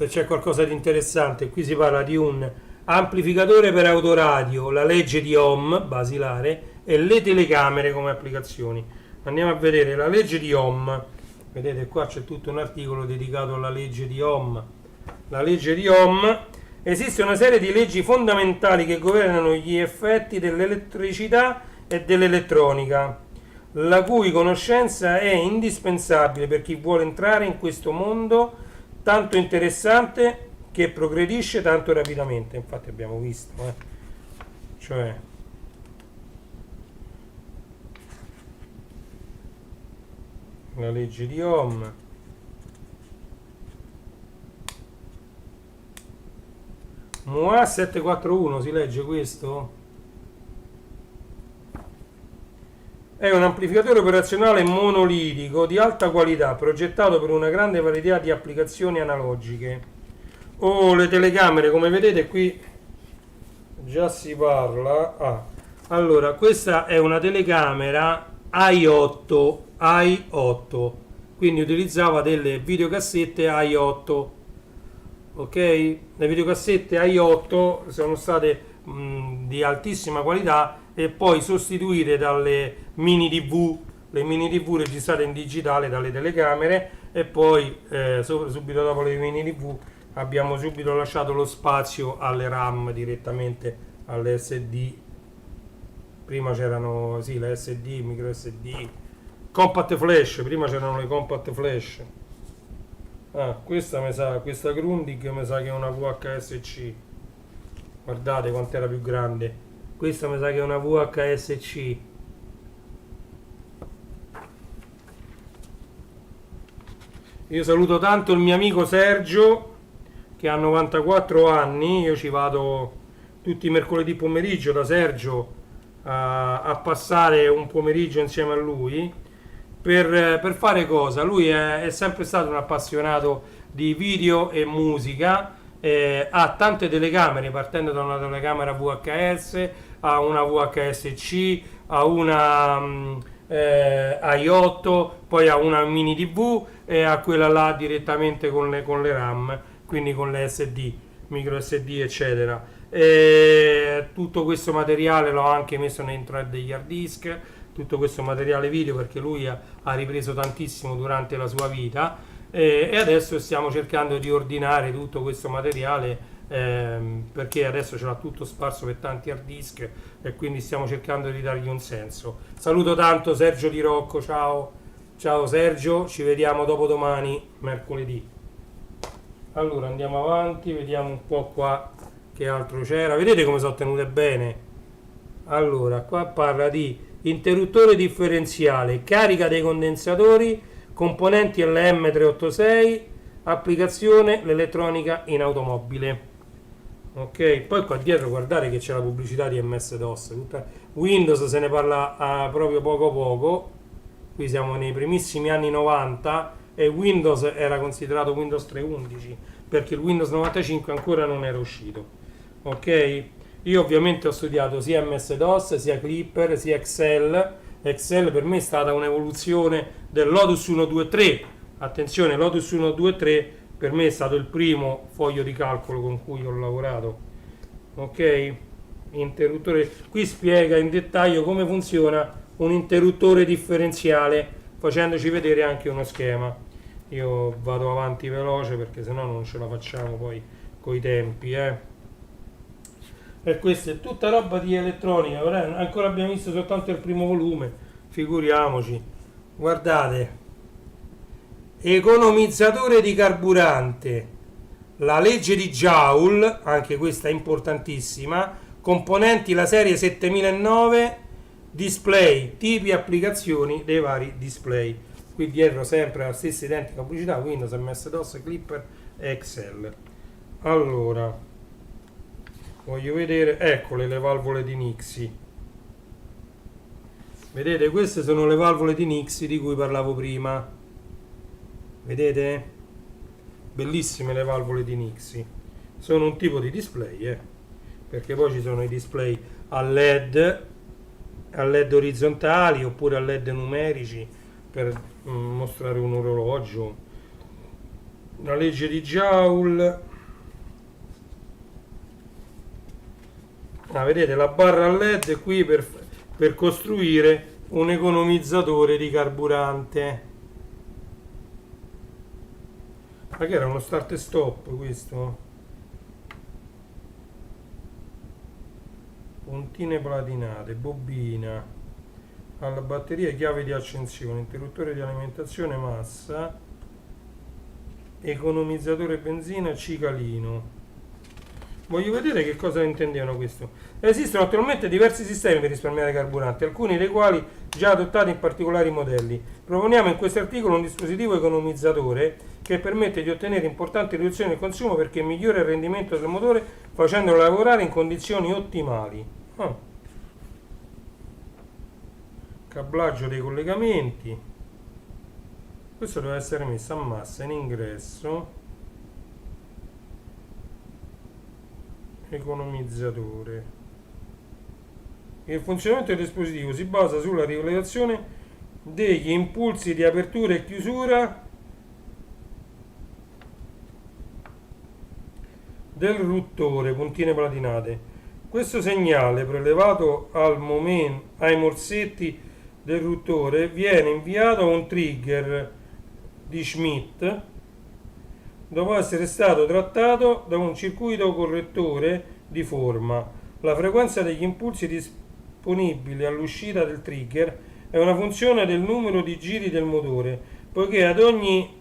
c'è qualcosa di interessante. Qui si parla di un amplificatore per autoradio, la legge di Ohm basilare e le telecamere come applicazioni. Andiamo a vedere la legge di Ohm. Vedete qua c'è tutto un articolo dedicato alla legge di Ohm. La legge di Ohm: esiste una serie di leggi fondamentali che governano gli effetti dell'elettricità e dell'elettronica, la cui conoscenza è indispensabile per chi vuole entrare in questo mondo tanto interessante che progredisce tanto rapidamente. Infatti abbiamo visto, cioè la legge di Ohm. MUA 741 si legge questo? È un amplificatore operazionale monolitico di alta qualità progettato per una grande varietà di applicazioni analogiche. Le telecamere, come vedete qui già si parla. Allora, questa è una telecamera i8, quindi utilizzava delle videocassette i8. Ok, le videocassette i8 sono state di altissima qualità e poi sostituite dalle mini TV, le mini TV registrate in digitale dalle telecamere, e poi subito dopo le mini TV abbiamo subito lasciato lo spazio alle RAM direttamente alle SD. Prima c'erano le SD, micro SD, compact flash, prima c'erano le compact flash. Questa Grundig mi sa che è una VHSC. Guardate quanto era più grande. Questa mi sa che è una VHSC. Io saluto tanto il mio amico Sergio che ha 94 anni. Io ci vado tutti i mercoledì pomeriggio da Sergio a passare un pomeriggio insieme a lui. Per fare cosa? Lui è sempre stato un appassionato di video e musica, ha tante telecamere, partendo da una telecamera VHS, a una VHSC, a una i8, poi a una mini TV e a quella là direttamente con le RAM, quindi con le SD, micro SD eccetera. Tutto questo materiale l'ho anche messo dentro degli hard disk, tutto questo materiale video, perché lui ha ripreso tantissimo durante la sua vita, e adesso stiamo cercando di ordinare tutto questo materiale, perché adesso ce l'ha tutto sparso per tanti hard disk e quindi stiamo cercando di dargli un senso. Saluto tanto Sergio Di Rocco, ciao Sergio, ci vediamo dopodomani mercoledì. Allora andiamo avanti, vediamo un po' qua che altro c'era. Vedete come sono tenute bene? Allora qua parla di interruttore differenziale, carica dei condensatori, componenti LM386, applicazione l'elettronica in automobile. Ok, poi qua dietro guardate che c'è la pubblicità di MS-DOS, Windows se ne parla proprio poco poco. Qui siamo nei primissimi anni 90 e Windows era considerato Windows 3.11 perché il Windows 95 ancora non era uscito. Ok? Io ovviamente ho studiato sia MS-DOS, sia Clipper, sia Excel. Excel per me è stata un'evoluzione del Lotus 1.2.3. Attenzione, Lotus 1.2.3 per me è stato il primo foglio di calcolo con cui ho lavorato. Ok? Interruttore. Qui spiega in dettaglio come funziona un interruttore differenziale facendoci vedere anche uno schema. Io vado avanti veloce perché sennò non ce la facciamo poi coi tempi, E questa è tutta roba di elettronica, ancora abbiamo visto soltanto il primo volume, figuriamoci. Guardate, economizzatore di carburante, la legge di Joule, anche questa è importantissima, componenti la serie 7009, display, tipi e applicazioni dei vari display. Qui dietro sempre la stessa identica pubblicità, Windows, MS-DOS, Clipper e Excel. Allora, voglio vedere, eccole le valvole di Nixie. Vedete, queste sono le valvole di Nixie di cui parlavo prima. Vedete? Bellissime le valvole di Nixie. Sono un tipo di display, perché poi ci sono i display a LED orizzontali oppure a LED numerici per mostrare un orologio. La legge di Joule. Vedete la barra a LED qui per costruire un economizzatore di carburante. Ma che era uno start e stop questo? Puntine platinate, bobina, alla batteria, chiave di accensione, interruttore di alimentazione, massa, economizzatore benzina, cicalino. Voglio vedere che cosa intendevano questo. Esistono attualmente diversi sistemi per risparmiare carburante, alcuni dei quali già adottati in particolari modelli. Proponiamo in questo articolo un dispositivo economizzatore che permette di ottenere importanti riduzioni del consumo perché migliora il rendimento del motore facendolo lavorare in condizioni ottimali. Cablaggio dei collegamenti. Questo deve essere messo a massa in ingresso. Economizzatore. Il funzionamento del dispositivo si basa sulla rilevazione degli impulsi di apertura e chiusura del ruttore, puntine platinate. Questo segnale prelevato ai morsetti del ruttore viene inviato a un trigger di Schmitt dopo essere stato trattato da un circuito correttore di forma. La frequenza degli impulsi disponibili all'uscita del trigger è una funzione del numero di giri del motore, poiché ad ogni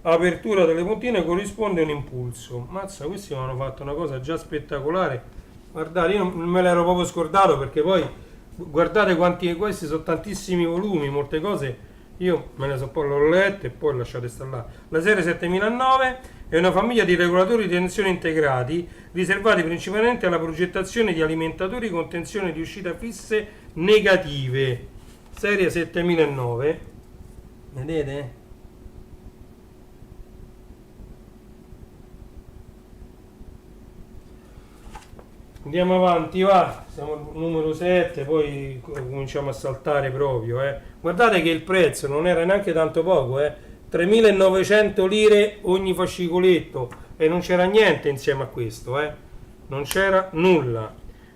apertura delle puntine corrisponde un impulso. Mazza, questi mi hanno fatto una cosa già spettacolare. Guardate, io non me l'ero proprio scordato perché poi guardate questi sono tantissimi volumi, molte cose io me ne so poi l'ho lette e poi lasciate stare là. La serie 7009 è una famiglia di regolatori di tensione integrati riservati principalmente alla progettazione di alimentatori con tensione di uscita fisse negative. Serie 7009, vedete? Andiamo avanti, va, siamo al numero 7, poi cominciamo a saltare proprio, Guardate che il prezzo non era neanche tanto poco, 3.900 lire ogni fascicoletto e non c'era niente insieme a questo, Non c'era nulla.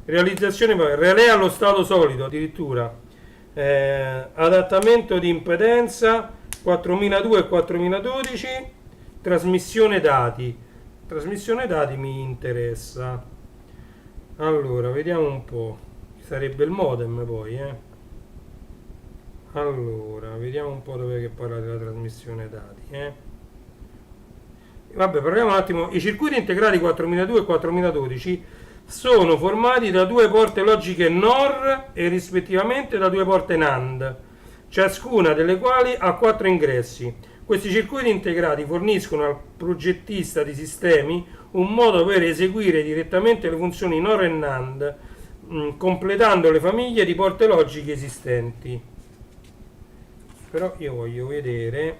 Realizzazione, relè allo stato solido addirittura, adattamento di impedenza 4002 e 4012, trasmissione dati mi interessa. Allora, vediamo un po'. Sarebbe il modem poi, Allora, vediamo un po' dove che parla della trasmissione dati, Vabbè, parliamo un attimo. I circuiti integrati 4002 e 4012 sono formati da due porte logiche NOR e rispettivamente da due porte NAND, ciascuna delle quali ha 4 ingressi. Questi circuiti integrati forniscono al progettista di sistemi un modo per eseguire direttamente le funzioni NOR e NAND completando le famiglie di porte logiche esistenti. Però io voglio vedere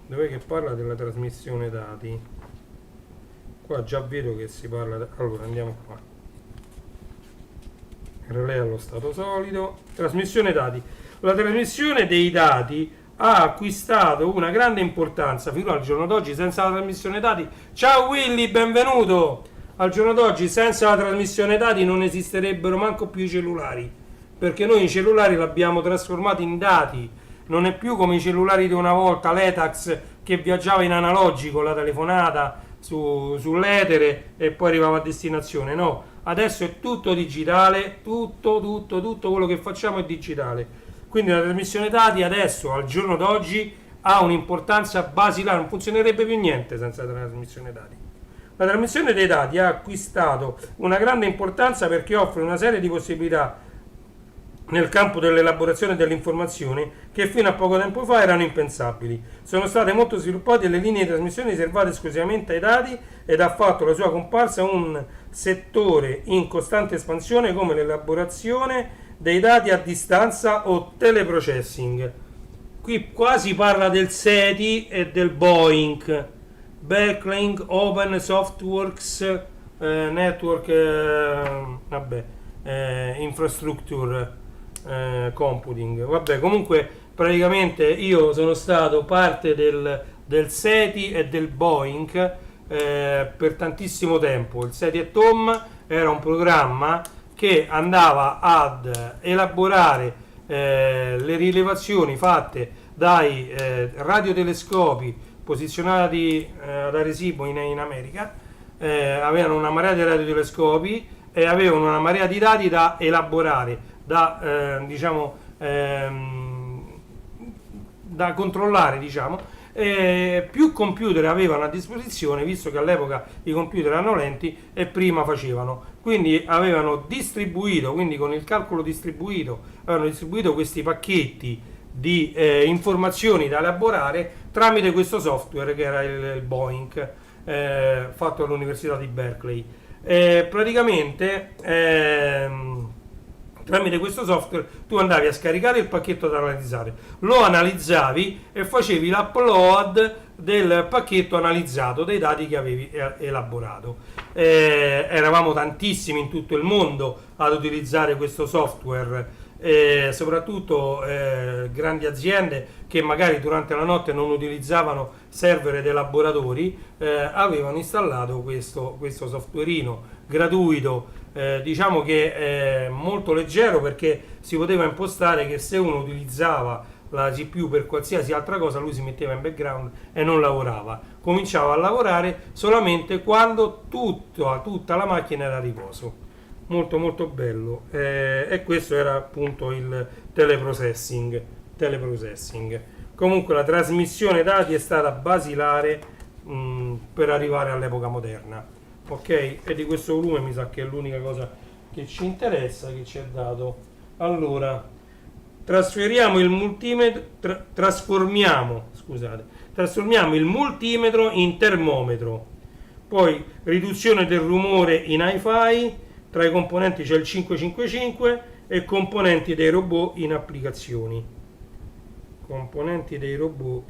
dov'è che parla della trasmissione dati. Qua già vedo che si parla. Allora andiamo qua. Relè allo stato solido. Trasmissione dati. La trasmissione dei dati ha acquistato una grande importanza fino al giorno d'oggi. Senza la trasmissione dati, ciao Willy, benvenuto. Al giorno d'oggi senza la trasmissione dati non esisterebbero manco più i cellulari, perché noi i cellulari l'abbiamo trasformati in dati. Non è più come i cellulari di una volta, l'Etax, che viaggiava in analogico, la telefonata sull'etere e poi arrivava a destinazione. No, adesso è tutto digitale, tutto quello che facciamo è digitale. Quindi la trasmissione dati adesso, al giorno d'oggi, ha un'importanza basilare, non funzionerebbe più niente senza la trasmissione dati. La trasmissione dei dati ha acquistato una grande importanza perché offre una serie di possibilità nel campo dell'elaborazione dell'informazione che fino a poco tempo fa erano impensabili. Sono state molto sviluppate le linee di trasmissione riservate esclusivamente ai dati ed ha fatto la sua comparsa un settore in costante espansione come l'elaborazione dei dati a distanza o teleprocessing. Qui quasi parla del SETI e del Boeing, Berkeley Open Softworks Network Infrastructure Computing. Vabbè, comunque praticamente io sono stato parte del SETI e del Boeing per tantissimo tempo. Il SETI e Tom era un programma che andava ad elaborare le rilevazioni fatte dai radiotelescopi posizionati ad Arecibo in America. Avevano una marea di radiotelescopi e avevano una marea di dati da elaborare, da controllare, più computer avevano a disposizione, visto che all'epoca i computer erano lenti e prima facevano, quindi avevano distribuito, quindi con il calcolo distribuito avevano distribuito questi pacchetti di informazioni da elaborare tramite questo software che era il Boeing, fatto all'università di Berkeley. Praticamente tramite questo software tu andavi a scaricare il pacchetto da analizzare, lo analizzavi e facevi l'upload del pacchetto analizzato, dei dati che avevi elaborato. Eravamo tantissimi in tutto il mondo ad utilizzare questo software, soprattutto grandi aziende che magari durante la notte non utilizzavano server dei laboratori, avevano installato questo softwareino gratuito, diciamo che è molto leggero, perché si poteva impostare che se uno utilizzava la GPU per qualsiasi altra cosa lui si metteva in background e non lavorava, cominciava a lavorare solamente quando tutta la macchina era a riposo. Molto molto bello, e questo era appunto il teleprocessing. Comunque la trasmissione dati è stata basilare per arrivare all'epoca moderna, ok? E di questo volume mi sa che è l'unica cosa che ci interessa, che ci è dato. Allora, trasformiamo il multimetro in termometro. Poi riduzione del rumore in hi-fi. Tra i componenti c'è il 555 e componenti dei robot in applicazioni. Componenti dei robot.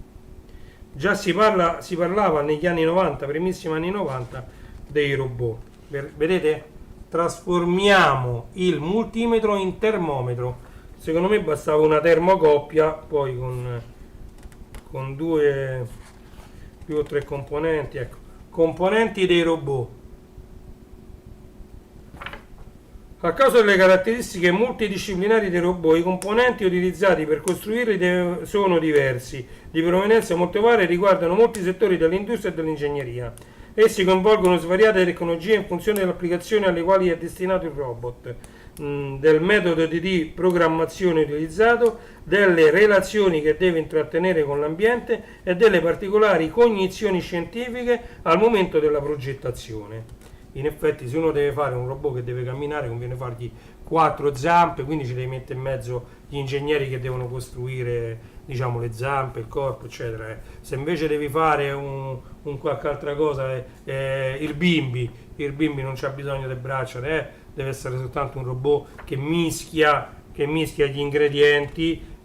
Già si parlava negli anni 90, primissimi anni 90, dei robot. Vedete? Trasformiamo il multimetro in termometro. Secondo me bastava una termocoppia, poi con 2 più o 3 componenti. Ecco, componenti dei robot. A causa delle caratteristiche multidisciplinari dei robot, i componenti utilizzati per costruirli sono diversi, di provenienza molto varia e riguardano molti settori dell'industria e dell'ingegneria. Essi coinvolgono svariate tecnologie in funzione delle applicazioni alle quali è destinato il robot, del metodo di programmazione utilizzato, delle relazioni che deve intrattenere con l'ambiente e delle particolari cognizioni scientifiche al momento della progettazione. In effetti, se uno deve fare un robot che deve camminare, conviene fargli 4 zampe, quindi ci devi mettere in mezzo gli ingegneri che devono costruire, diciamo, le zampe, il corpo, eccetera. Se invece devi fare un qualche altra cosa, il bimbi non c'ha bisogno delle braccia, deve essere soltanto un robot che mischia gli ingredienti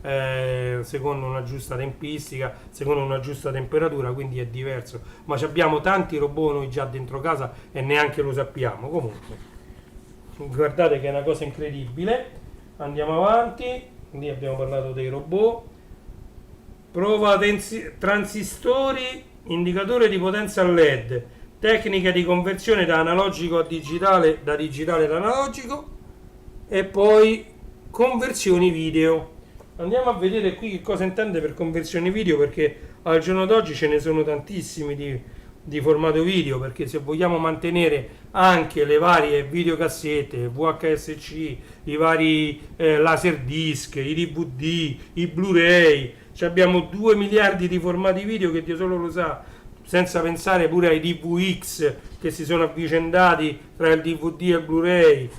secondo una giusta tempistica, secondo una giusta temperatura, quindi è diverso. Ma abbiamo tanti robot noi già dentro casa e neanche lo sappiamo. Comunque, guardate che è una cosa incredibile. Andiamo avanti. Lì abbiamo parlato dei robot. Prova transistori, indicatore di potenza LED, tecnica di conversione da analogico a digitale, da digitale ad analogico, e poi conversioni video. Andiamo a vedere qui che cosa intende per conversioni video, perché al giorno d'oggi ce ne sono tantissimi di formato video, perché se vogliamo mantenere anche le varie videocassette, VHSC, i vari laserdisc, i DVD, i Blu-ray, abbiamo 2 miliardi di formati video che Dio solo lo sa, senza pensare pure ai DVX che si sono avvicendati tra il DVD e il Blu-ray.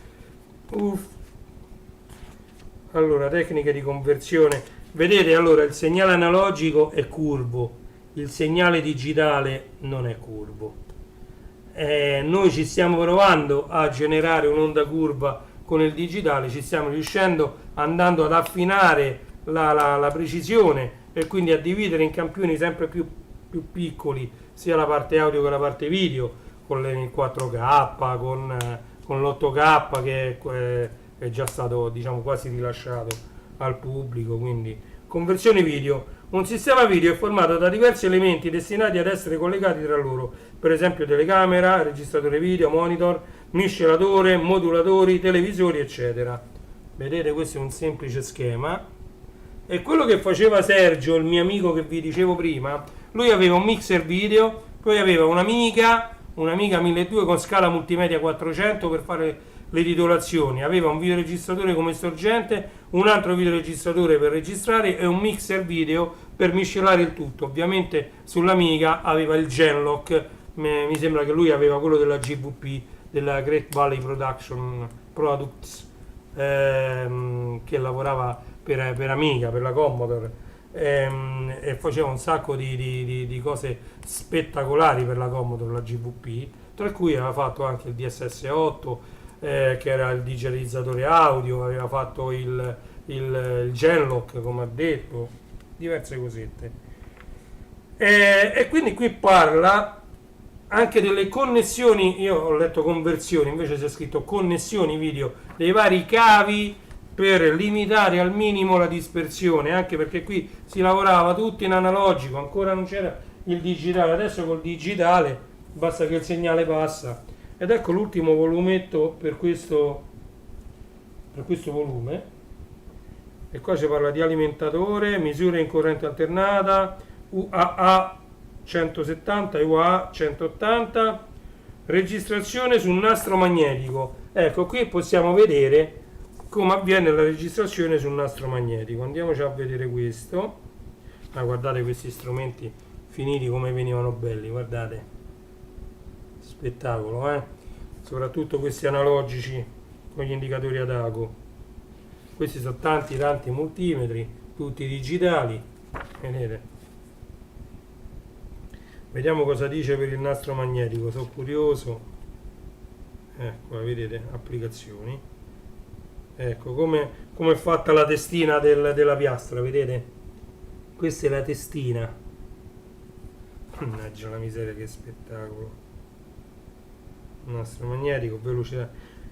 Allora, tecniche di conversione. Vedete, allora, il segnale analogico è curvo, il segnale digitale non è curvo. Noi ci stiamo provando a generare un'onda curva con il digitale, ci stiamo riuscendo, andando ad affinare la precisione e quindi a dividere in campioni sempre più piccoli sia la parte audio che la parte video, con il 4K, con l'8K che è già stato, diciamo, quasi rilasciato al pubblico. Quindi conversione video. Un sistema video è formato da diversi elementi destinati ad essere collegati tra loro, per esempio telecamera, registratore video, monitor, miscelatore, modulatori, televisori, eccetera. Vedete, questo è un semplice schema. E quello che faceva Sergio, il mio amico che vi dicevo prima, lui aveva un mixer video, poi aveva un'Amiga 1200 con scala multimedia 400 per fare le titolazioni, aveva un videoregistratore come sorgente, un altro videoregistratore per registrare e un mixer video per miscelare il tutto. Ovviamente sull'Amiga aveva il Genlock, mi sembra che lui aveva quello della GVP, della Great Valley Products, che lavorava per Amiga, per la Commodore, e faceva un sacco di cose spettacolari per la Commodore, la GVP, tra cui aveva fatto anche il DSS8, che era il digitalizzatore audio, aveva fatto il Genlock, come ha detto, diverse cosette. E quindi qui parla anche delle connessioni. Io ho letto conversioni, invece c'è scritto connessioni video, dei vari cavi per limitare al minimo la dispersione, anche perché qui si lavorava tutto in analogico, ancora non c'era il digitale. Adesso col digitale basta che il segnale passa. Ed ecco l'ultimo volumetto per questo volume, e qua ci parla di alimentatore, misure in corrente alternata, UAA 170 e UAA 180, registrazione sul nastro magnetico. Ecco, qui possiamo vedere come avviene la registrazione sul nastro magnetico. Andiamoci a vedere questo. Guardate questi strumenti finiti come venivano belli, guardate, spettacolo, soprattutto questi analogici con gli indicatori ad ago. Questi sono tanti multimetri, tutti digitali, vedete. Vediamo cosa dice per il nastro magnetico, sono curioso. Ecco, vedete, applicazioni. Ecco come è fatta la testina della piastra, vedete? Questa è la testina. Mannaggia la miseria, che spettacolo. Nastro magnetico, velocità.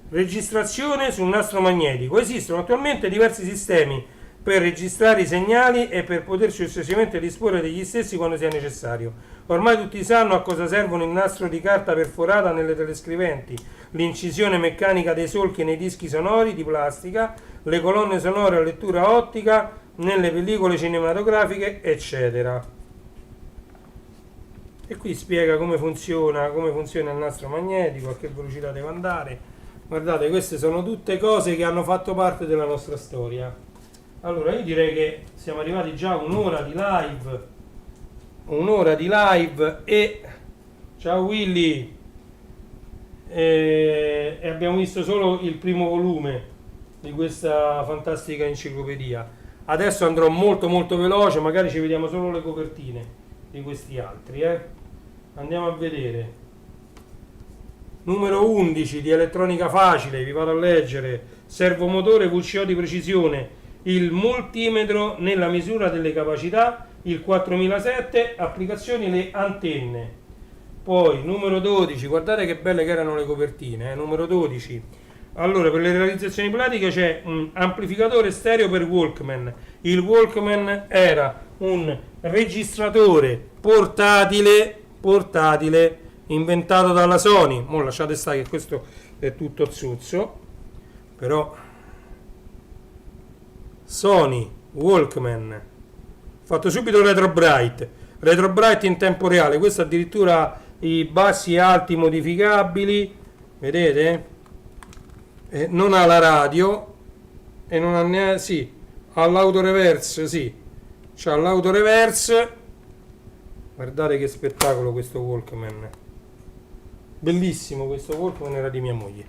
Registrazione sul nastro magnetico. Esistono attualmente diversi sistemi per registrare i segnali e per poter successivamente disporre degli stessi quando sia necessario. Ormai tutti sanno a cosa servono il nastro di carta perforata nelle telescriventi, l'incisione meccanica dei solchi nei dischi sonori di plastica, le colonne sonore a lettura ottica nelle pellicole cinematografiche, eccetera. E qui spiega come funziona il nastro magnetico, a che velocità deve andare. Guardate, queste sono tutte cose che hanno fatto parte della nostra storia. Allora, io direi che siamo arrivati già a un'ora di live, e ciao Willy, e abbiamo visto solo il primo volume di questa fantastica enciclopedia. Adesso andrò molto veloce, magari ci vediamo solo le copertine di questi altri, Andiamo a vedere. Numero 11 di elettronica facile, vi vado a leggere: servomotore VCO di precisione, il multimetro nella misura delle capacità, il 4007, applicazioni le antenne. Poi numero 12, guardate che belle che erano le copertine, numero 12. Allora, per le realizzazioni pratiche c'è un amplificatore stereo per Walkman. Il Walkman era un registratore portatile inventato dalla Sony. Mo' lasciate stare che questo è tutto zuzzo, però Sony Walkman, fatto subito Retro Bright in tempo reale. Questo addirittura i bassi e alti modificabili, vedete? Non ha la radio e non ha neanche, sì, ha l'autoreverse, sì, c'ha l'autoreverse. Guardate che spettacolo questo Walkman, bellissimo. Questo Walkman era di mia moglie.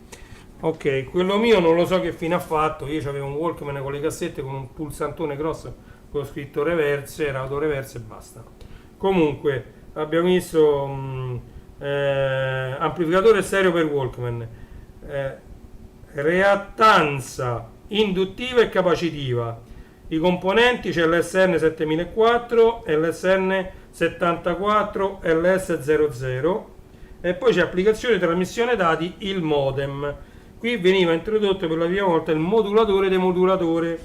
Ok, quello mio non lo so che fine ha fatto. Io avevo un Walkman con le cassette con un pulsantone grosso con scritto reverse, era autoreverse e basta. Comunque abbiamo visto amplificatore stereo per Walkman, reattanza induttiva e capacitiva. I componenti c'è l'SN 7004 e l'SN 74 LS00, e poi c'è applicazione trasmissione dati, il modem. Qui veniva introdotto per la prima volta il modulatore demodulatore,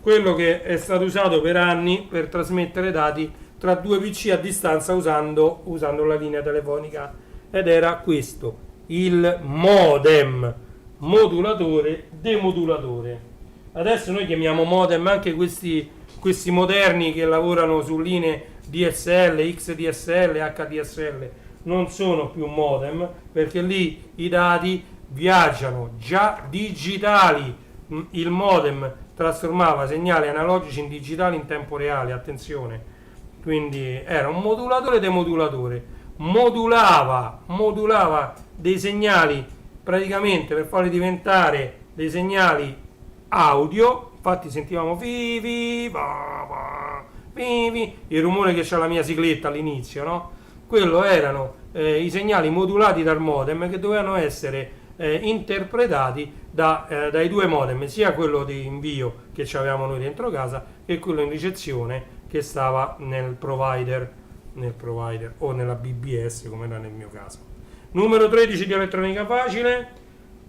quello che è stato usato per anni per trasmettere dati tra due PC a distanza usando la linea telefonica, ed era questo, il modem, modulatore demodulatore. Adesso noi chiamiamo modem anche questi moderni che lavorano su linee DSL, XDSL, HDSL. Non sono più modem, perché lì i dati viaggiano già digitali. Il modem trasformava segnali analogici in digitali in tempo reale, attenzione. Quindi era un modulatore demodulatore, modulava dei segnali praticamente per farli diventare dei segnali audio. Infatti sentivamo il rumore che c'ha la mia sigletta all'inizio, no? Quello erano i segnali modulati dal modem, che dovevano essere interpretati dai due modem, sia quello di invio che avevamo noi dentro casa che quello in ricezione che stava nel provider o nella BBS, come era nel mio caso. Numero 13 di elettronica facile,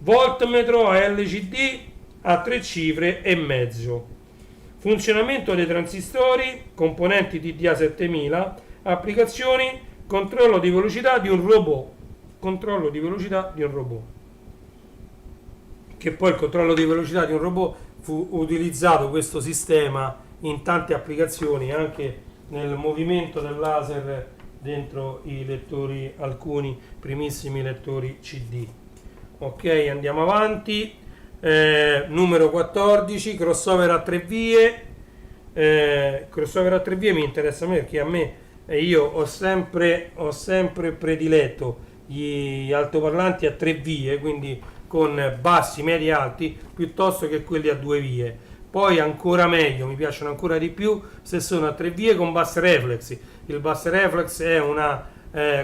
voltmetro a LCD a 3 cifre e mezzo. Funzionamento dei transistori, componenti TDA 7000, applicazioni, controllo di velocità di un robot. Che poi il controllo di velocità di un robot fu utilizzato, questo sistema, in tante applicazioni, anche nel movimento del laser dentro i lettori, alcuni primissimi lettori CD. Ok, andiamo avanti. Numero 14, crossover a 3 vie. Crossover a 3 vie mi interessa a me, perché io ho sempre prediletto gli altoparlanti a 3 vie, quindi con bassi, medi e alti, piuttosto che quelli a 2 vie. Poi ancora meglio, mi piacciono ancora di più se sono a 3 vie con bus reflex. Il bus reflex è una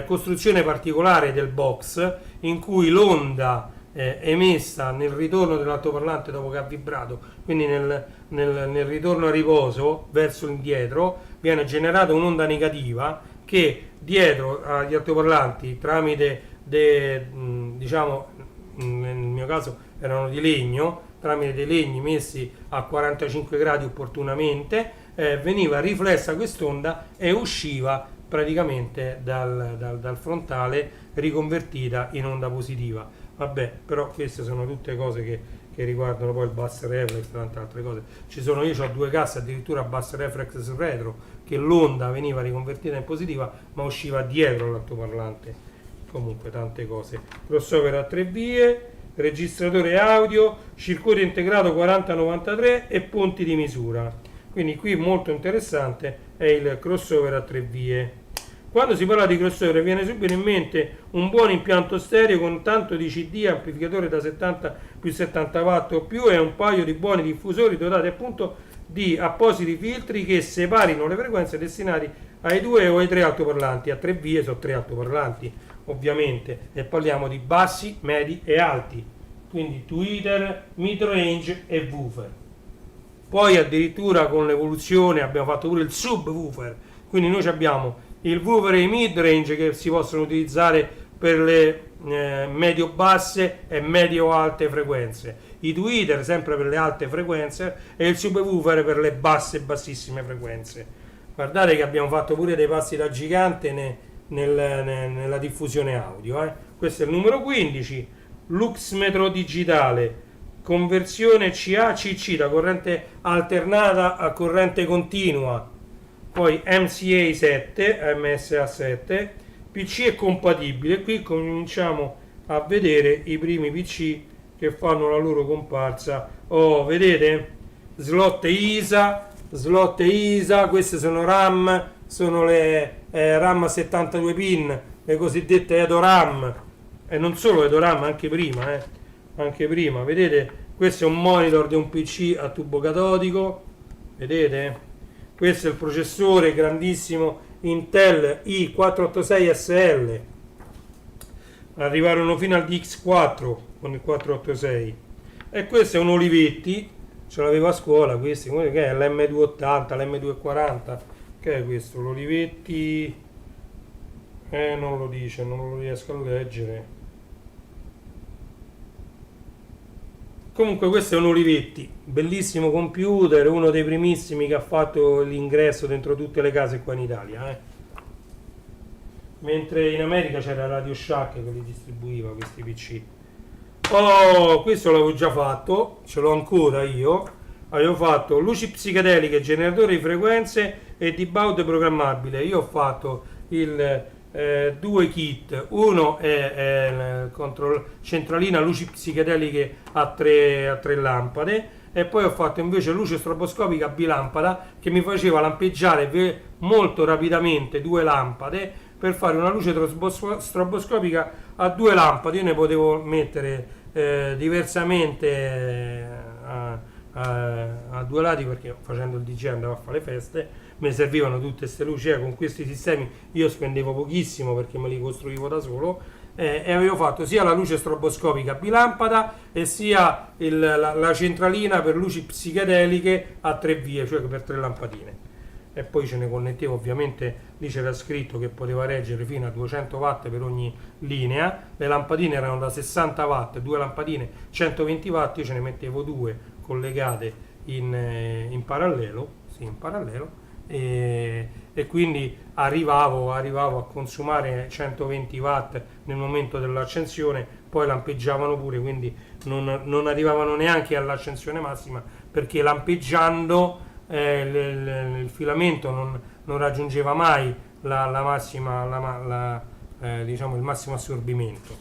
costruzione particolare del box, in cui l'onda emessa nel ritorno dell'altoparlante dopo che ha vibrato, quindi nel ritorno a riposo verso indietro, viene generata un'onda negativa che dietro agli altoparlanti, tramite diciamo, nel mio caso erano di legno, tramite dei legni messi a 45 gradi opportunamente, veniva riflessa quest'onda e usciva praticamente dal frontale, riconvertita in onda positiva. Vabbè, però queste sono tutte cose che riguardano poi il bus reflex e tante altre cose. Io ho 2 casse addirittura bus reflex retro, che l'onda veniva riconvertita in positiva ma usciva dietro l'altoparlante. Comunque tante cose. Crossover a 3 vie, registratore audio, circuito integrato 4093 e ponti di misura. Quindi qui molto interessante è il crossover a 3 vie. Quando si parla di crossover viene subito in mente un buon impianto stereo con tanto di CD, amplificatore da 70 più 70 watt o più, e un paio di buoni diffusori dotati appunto di appositi filtri che separino le frequenze destinate ai 2 o ai 3 altoparlanti. A 3 vie sono 3 altoparlanti ovviamente, e parliamo di bassi, medi e alti, quindi tweeter, mid-range e woofer. Poi addirittura con l'evoluzione abbiamo fatto pure il subwoofer, quindi noi abbiamo il woofer e i mid-range che si possono utilizzare per le medio-basse e medio-alte frequenze, i tweeter sempre per le alte frequenze e il subwoofer per le basse e bassissime frequenze. Guardate che abbiamo fatto pure dei passi da gigante nella diffusione audio. Questo è il numero 15, luxmetro digitale, conversione CA-CC da corrente alternata a corrente continua, poi MCA 7, MSA 7, PC è compatibile. Qui cominciamo a vedere i primi PC che fanno la loro comparsa. Oh, vedete? Slot ISA, queste sono RAM, sono le RAM 72 pin, le cosiddette EdoRAM, e non solo EdoRAM, anche prima, vedete? Questo è un monitor di un PC a tubo catodico, vedete? Questo è il processore grandissimo Intel i486SL, arrivarono fino al DX4 con il 486, e questo è un Olivetti, ce l'avevo a scuola, questi, che è l'M280, l'M240, che è questo, l'Olivetti, non lo dice, non lo riesco a leggere. Comunque questo è un Olivetti, bellissimo computer, uno dei primissimi che ha fatto l'ingresso dentro tutte le case qua in Italia. Mentre in America c'era Radio Shack che li distribuiva questi PC. Oh, questo l'avevo già fatto, ce l'ho ancora io. Avevo fatto luci psichedeliche, generatore di frequenze e debug programmabile. Io ho fatto due kit, uno è il centralina luci psichedeliche a tre lampade, e poi ho fatto invece luce stroboscopica bilampada che mi faceva lampeggiare molto rapidamente due lampade per fare una luce stroboscopica a due lampade. Io ne potevo mettere diversamente a due lati, perché facendo il DJ andavo a fare le feste, mi servivano tutte queste luci. Con questi sistemi io spendevo pochissimo perché me li costruivo da solo, e avevo fatto sia la luce stroboscopica bilampada e sia la centralina per luci psichedeliche a tre vie, cioè per tre lampadine. E poi ce ne connettevo, ovviamente lì c'era scritto che poteva reggere fino a 200 watt per ogni linea. Le lampadine erano da 60 watt, due lampadine 120 watt, io ce ne mettevo due collegate in parallelo, e quindi arrivavo a consumare 120 watt nel momento dell'accensione, poi lampeggiavano pure, quindi non arrivavano neanche all'accensione massima, perché lampeggiando il filamento non raggiungeva mai la massima, diciamo, il massimo assorbimento,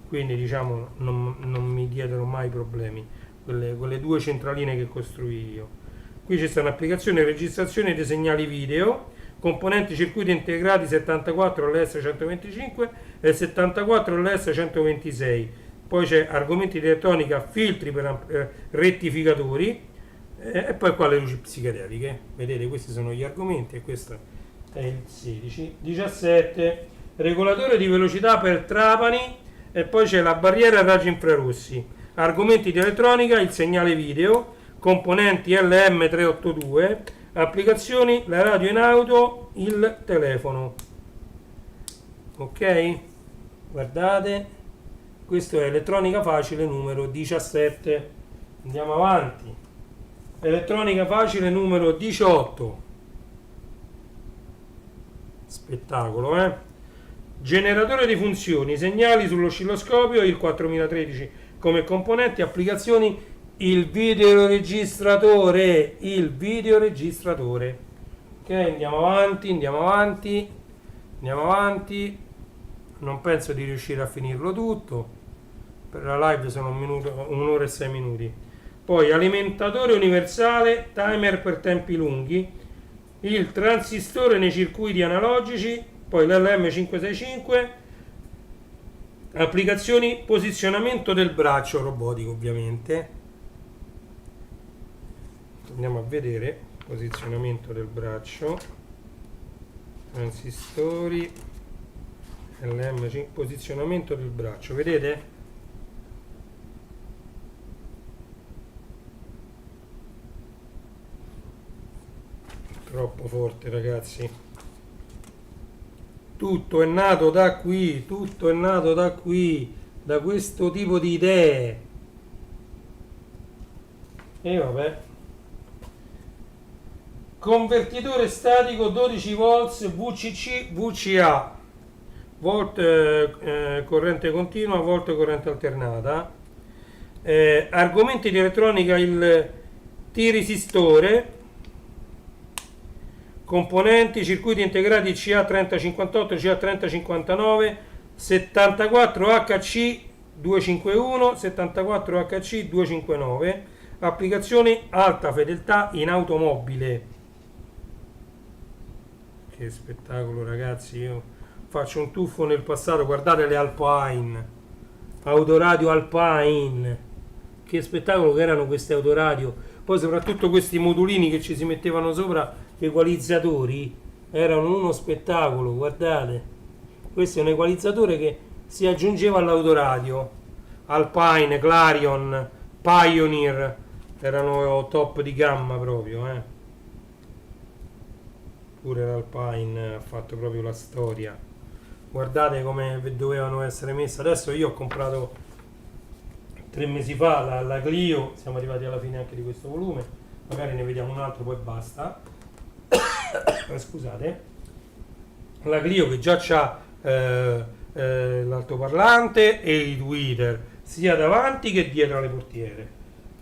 quindi diciamo non mi diedero mai problemi quelle due centraline che costruii io. Qui ci sta un'applicazione registrazione dei segnali video, componenti circuiti integrati 74 LS125 e 74 LS126, poi c'è argomenti di elettronica, filtri per rettificatori, e poi qua le luci psichedeliche. Vedete, questi sono gli argomenti, e questo è il 16. 17, regolatore di velocità per trapani, e poi c'è la barriera a raggi infrarossi, argomenti di elettronica, il segnale video, componenti LM382, applicazioni, la radio in auto, il telefono. Ok, guardate, questo è elettronica facile numero 17. Andiamo avanti. Elettronica facile numero 18, spettacolo, generatore di funzioni, segnali sull'oscilloscopio, il 4013 come componenti, applicazioni, il videoregistratore. Ok, andiamo avanti, non penso di riuscire a finirlo tutto, per la live sono un'ora e 6 minuti. Poi alimentatore universale, timer per tempi lunghi, il transistore nei circuiti analogici, poi l'LM565, applicazioni, posizionamento del braccio robotico ovviamente. Andiamo a vedere posizionamento del braccio. transistori, posizionamento del braccio, vedete? Troppo forte, ragazzi. Tutto è nato da qui, tutto è nato da qui, da questo tipo di idee. E vabbè. Convertitore statico 12 volts VCC VCA, volt corrente continua, volt corrente alternata. Argomenti di elettronica, il T-resistore, componenti, circuiti integrati CA3058, CA3059, 74HC 251, 74HC 259, applicazioni alta fedeltà in automobile. Che spettacolo, ragazzi, io faccio un tuffo nel passato, guardate le Alpine, autoradio Alpine, che spettacolo che erano queste autoradio, poi soprattutto questi modulini che ci si mettevano sopra, equalizzatori, erano uno spettacolo, guardate, questo è un equalizzatore che si aggiungeva all'autoradio. Alpine, Clarion, Pioneer, erano top di gamma proprio, pure l'Alpine ha fatto proprio la storia. Guardate come dovevano essere messe. Adesso io ho comprato 3 mesi fa la Clio, siamo arrivati alla fine anche di questo volume, magari ne vediamo un altro poi basta. Scusate, la Clio che già c'ha l'altoparlante e i tweeter sia davanti che dietro alle portiere,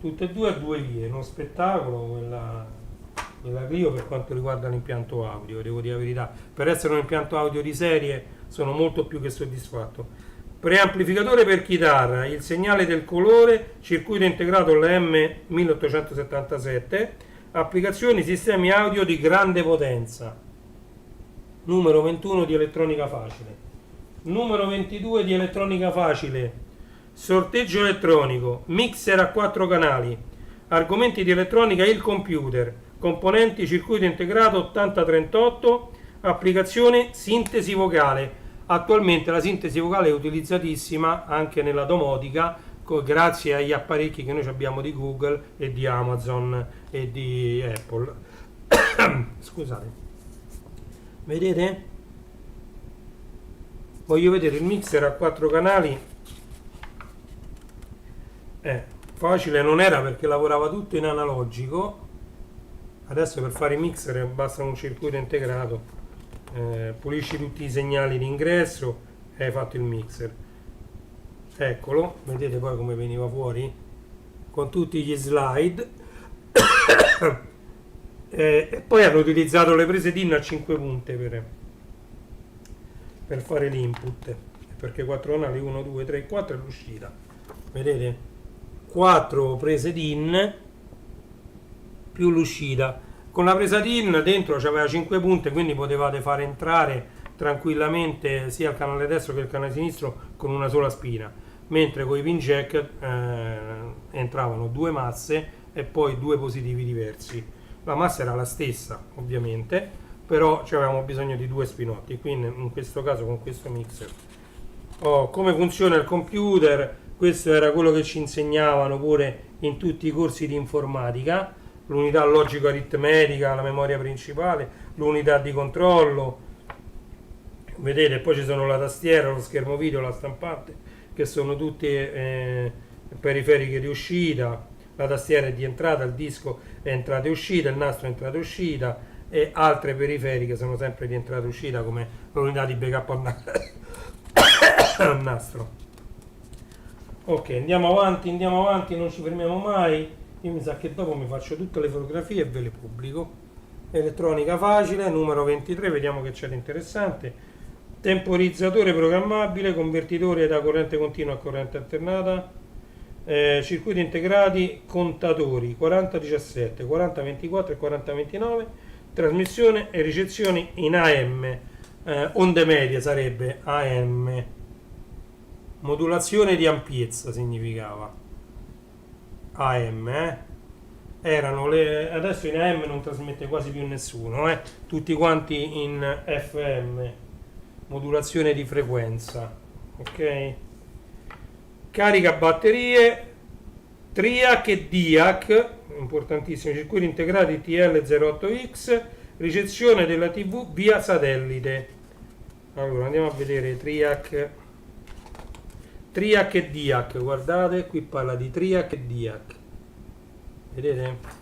tutte e due a 2 vie, uno spettacolo quella Clio per quanto riguarda l'impianto audio, devo dire la verità, per essere un impianto audio di serie sono molto più che soddisfatto. Preamplificatore per chitarra, il segnale del colore, circuito integrato LM1877, applicazioni sistemi audio di grande potenza. Numero 21 di elettronica facile. Numero 22 di elettronica facile, sorteggio elettronico, mixer a 4 canali, argomenti di elettronica, il computer, componenti, circuito integrato 8038, applicazione sintesi vocale. Attualmente la sintesi vocale è utilizzatissima anche nella domotica, grazie agli apparecchi che noi abbiamo di Google e di Amazon e di Apple. Scusate, vedete? Voglio vedere il mixer a 4 canali. Facile non era perché lavorava tutto in analogico. Adesso per fare i mixer basta un circuito integrato, pulisci tutti i segnali di ingresso e hai fatto il mixer. Eccolo, vedete poi come veniva fuori con tutti gli slide. E poi hanno utilizzato le prese DIN a 5 punte per fare l'input, perché 4 canali 1, 2, 3, 4 è l'uscita, vedete? 4 prese DIN più l'uscita. Con la presa DIN dentro c'aveva 5 punte, quindi potevate fare entrare tranquillamente sia il canale destro che il canale sinistro con una sola spina, mentre con i pin jack entravano 2 masse e poi 2 positivi diversi. La massa era la stessa ovviamente, però avevamo bisogno di 2 spinotti, quindi in questo caso con questo mixer. Come funziona il computer, questo era quello che ci insegnavano pure in tutti i corsi di informatica, l'unità logico-aritmetica, la memoria principale, l'unità di controllo, vedete, poi ci sono la tastiera, lo schermo video, la stampante, che sono tutte periferiche di uscita, la tastiera è di entrata, il disco è entrata e uscita, il nastro è entrata e uscita, e altre periferiche sono sempre di entrata e uscita come l'unità di backup al nastro. Ok, andiamo avanti, non ci fermiamo mai. Io mi sa che dopo mi faccio tutte le fotografie e ve le pubblico. Elettronica facile, numero 23, vediamo che c'è di interessante. Temporizzatore programmabile, convertitore da corrente continua a corrente alternata, circuiti integrati, contatori 4017, 4024 e 4029, trasmissione e ricezione in AM, onde medie sarebbe AM, modulazione di ampiezza significava AM, adesso in AM non trasmette quasi più nessuno, tutti quanti in FM, modulazione di frequenza, ok? Carica batterie, TRIAC e DIAC, importantissimi, circuiti integrati TL08X, ricezione della TV via satellite. Allora andiamo a vedere TRIAC e DIAC, guardate, qui parla di TRIAC e DIAC, vedete?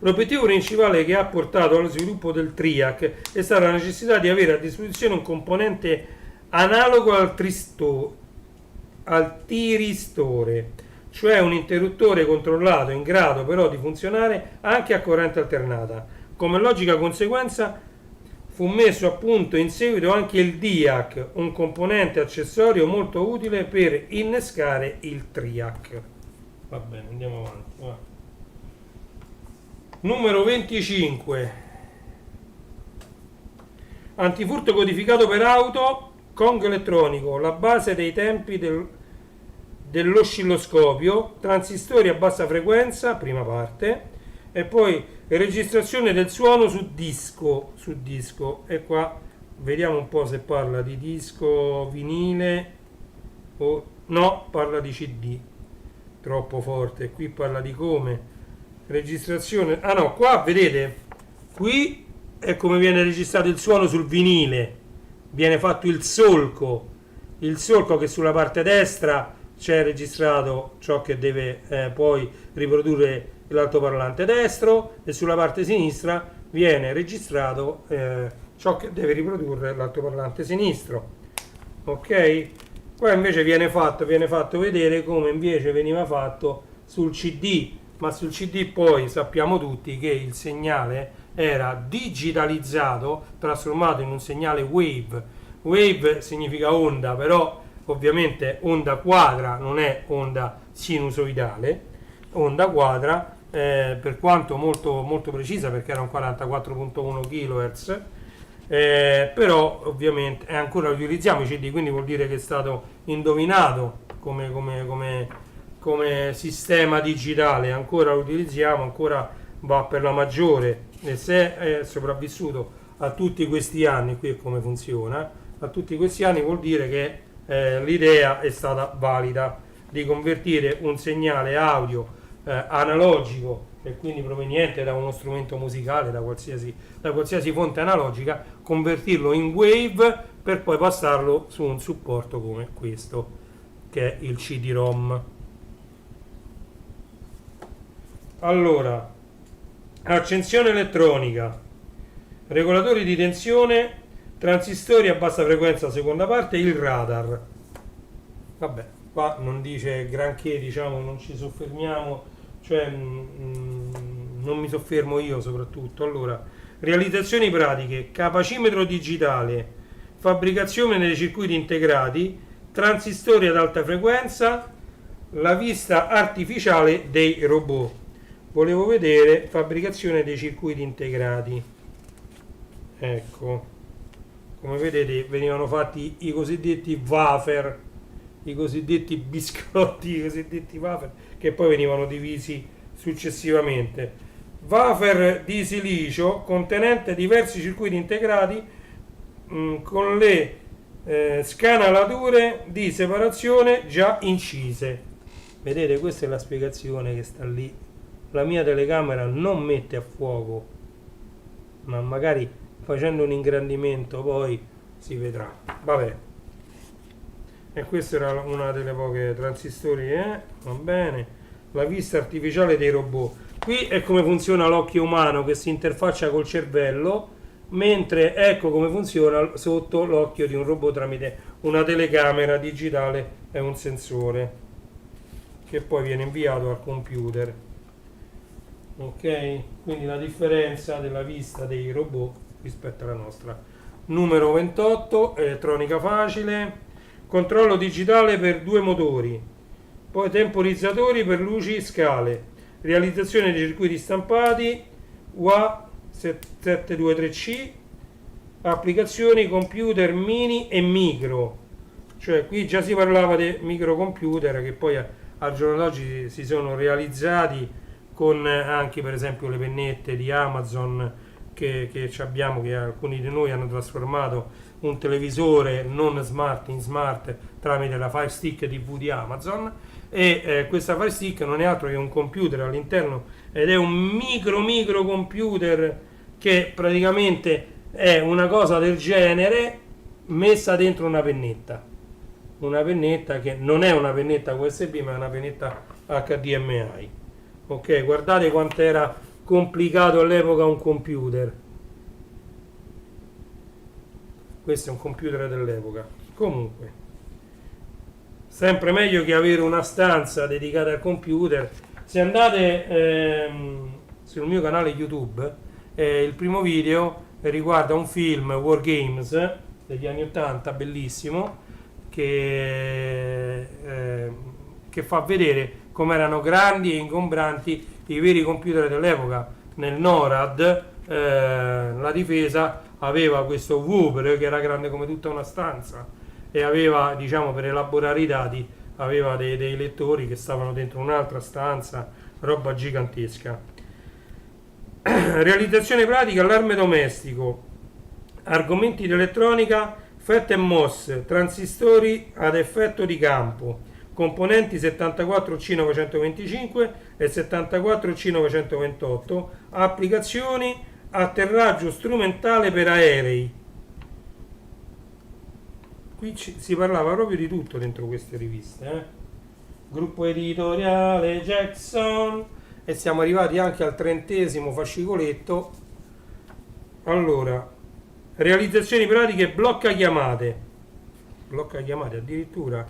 L'obiettivo principale che ha portato allo sviluppo del TRIAC è stata la necessità di avere a disposizione un componente analogo al tiristore, cioè un interruttore controllato in grado però di funzionare anche a corrente alternata. Come logica conseguenza fu messo a punto in seguito anche il DIAC, un componente accessorio molto utile per innescare il TRIAC. Va bene, andiamo avanti. Va. Numero 25. Antifurto codificato per auto, Kong elettronico, la base dei tempi dell'oscilloscopio, transistori a bassa frequenza, prima parte, e poi registrazione del suono su disco, e qua vediamo un po' se parla di disco vinile o no, parla di CD, troppo forte, qui parla di come registrazione, ah no, qua vedete, qui è come viene registrato il suono sul vinile, viene fatto il solco che sulla parte destra c'è registrato ciò che deve poi riprodurre l'altoparlante destro, e sulla parte sinistra viene registrato ciò che deve riprodurre l'altoparlante sinistro, ok? Qua invece viene fatto vedere come invece veniva fatto sul CD, ma sul CD poi sappiamo tutti che il segnale era digitalizzato, trasformato in un segnale wave. Wave significa onda, però ovviamente onda quadra, non è onda sinusoidale, onda quadra, per quanto molto, molto precisa, perché era un 44.1 kHz, però ovviamente ancora lo utilizziamo i CD, quindi vuol dire che è stato indovinato come sistema digitale, ancora lo utilizziamo, ancora va per la maggiore, e se è sopravvissuto a tutti questi anni, qui è come funziona, a tutti questi anni vuol dire che l'idea è stata valida di convertire un segnale audio analogico, e quindi proveniente da uno strumento musicale, da qualsiasi fonte analogica, convertirlo in wave per poi passarlo su un supporto come questo, che è il CD-ROM. Allora, accensione elettronica, regolatori di tensione, transistori a bassa frequenza, seconda parte, il radar. Vabbè, qua non dice granché, diciamo, non ci soffermiamo, cioè non mi soffermo io soprattutto. Allora, realizzazioni pratiche, capacimetro digitale, fabbricazione dei circuiti integrati, transistori ad alta frequenza, la vista artificiale dei robot. Volevo vedere fabbricazione dei circuiti integrati. Ecco, come vedete venivano fatti i cosiddetti wafer, i cosiddetti biscotti, i cosiddetti wafer, che poi venivano divisi successivamente. Wafer di silicio contenente diversi circuiti integrati con le scanalature di separazione già incise. Vedete, questa è la spiegazione che sta lì. La mia telecamera non mette a fuoco, ma magari facendo un ingrandimento poi si vedrà. Vabbè, e questa era una delle poche transistori, va bene. La vista artificiale dei robot. Qui è come funziona l'occhio umano che si interfaccia col cervello, mentre ecco come funziona sotto l'occhio di un robot tramite una telecamera digitale e un sensore che poi viene inviato al computer. Ok, quindi la differenza della vista dei robot rispetto alla nostra. Numero 28, elettronica facile, controllo digitale per 2 motori, poi temporizzatori per luci scale, realizzazione di circuiti stampati UA723C, applicazioni computer mini e micro, cioè qui già si parlava di microcomputer che poi al giorno d'oggi si sono realizzati con anche per esempio le pennette di Amazon che ci abbiamo, che alcuni di noi hanno trasformato un televisore non smart in smart tramite la Fire Stick TV di Amazon. E questa Fire Stick non è altro che un computer all'interno, ed è un micro computer che praticamente è una cosa del genere messa dentro una pennetta che non è una pennetta USB ma è una pennetta HDMI. Ok, guardate quanto era complicato all'epoca un computer. Questo è un computer dell'epoca. Comunque, sempre meglio che avere una stanza dedicata al computer. Se andate sul mio canale YouTube, il primo video riguarda un film, War Games, degli anni 80, bellissimo, che fa vedere come erano grandi e ingombranti i veri computer dell'epoca. Nel NORAD la difesa aveva questo Wooper che era grande come tutta una stanza e aveva, diciamo, per elaborare i dati aveva dei lettori che stavano dentro un'altra stanza, roba gigantesca. Realizzazione pratica: allarme domestico, argomenti di elettronica, FET e MOS, transistori ad effetto di campo, componenti 74C925 e 74C928, applicazioni, atterraggio strumentale per aerei. Qui si parlava proprio di tutto dentro queste riviste, Gruppo editoriale Jackson, e siamo arrivati anche al 30° fascicoletto. Allora, realizzazioni pratiche, blocca chiamate addirittura,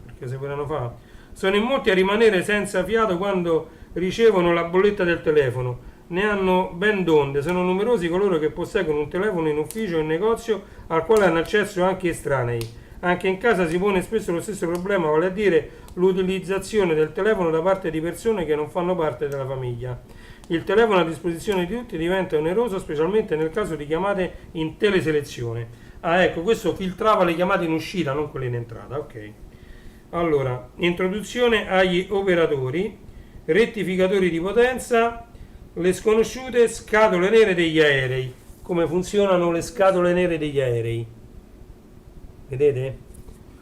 perché se potranno fare. Sono in molti a rimanere senza fiato quando ricevono la bolletta del telefono. Ne hanno ben donde, sono numerosi coloro che posseggono un telefono in ufficio o in negozio al quale hanno accesso anche estranei. Anche in casa si pone spesso lo stesso problema, vale a dire l'utilizzazione del telefono da parte di persone che non fanno parte della famiglia. Il telefono a disposizione di tutti diventa oneroso, specialmente nel caso di chiamate in teleselezione. Ah, ecco, questo filtrava le chiamate in uscita, non quelle in entrata, ok. Allora, introduzione agli operatori, rettificatori di potenza, le sconosciute scatole nere degli aerei. Come funzionano le scatole nere degli aerei? Vedete?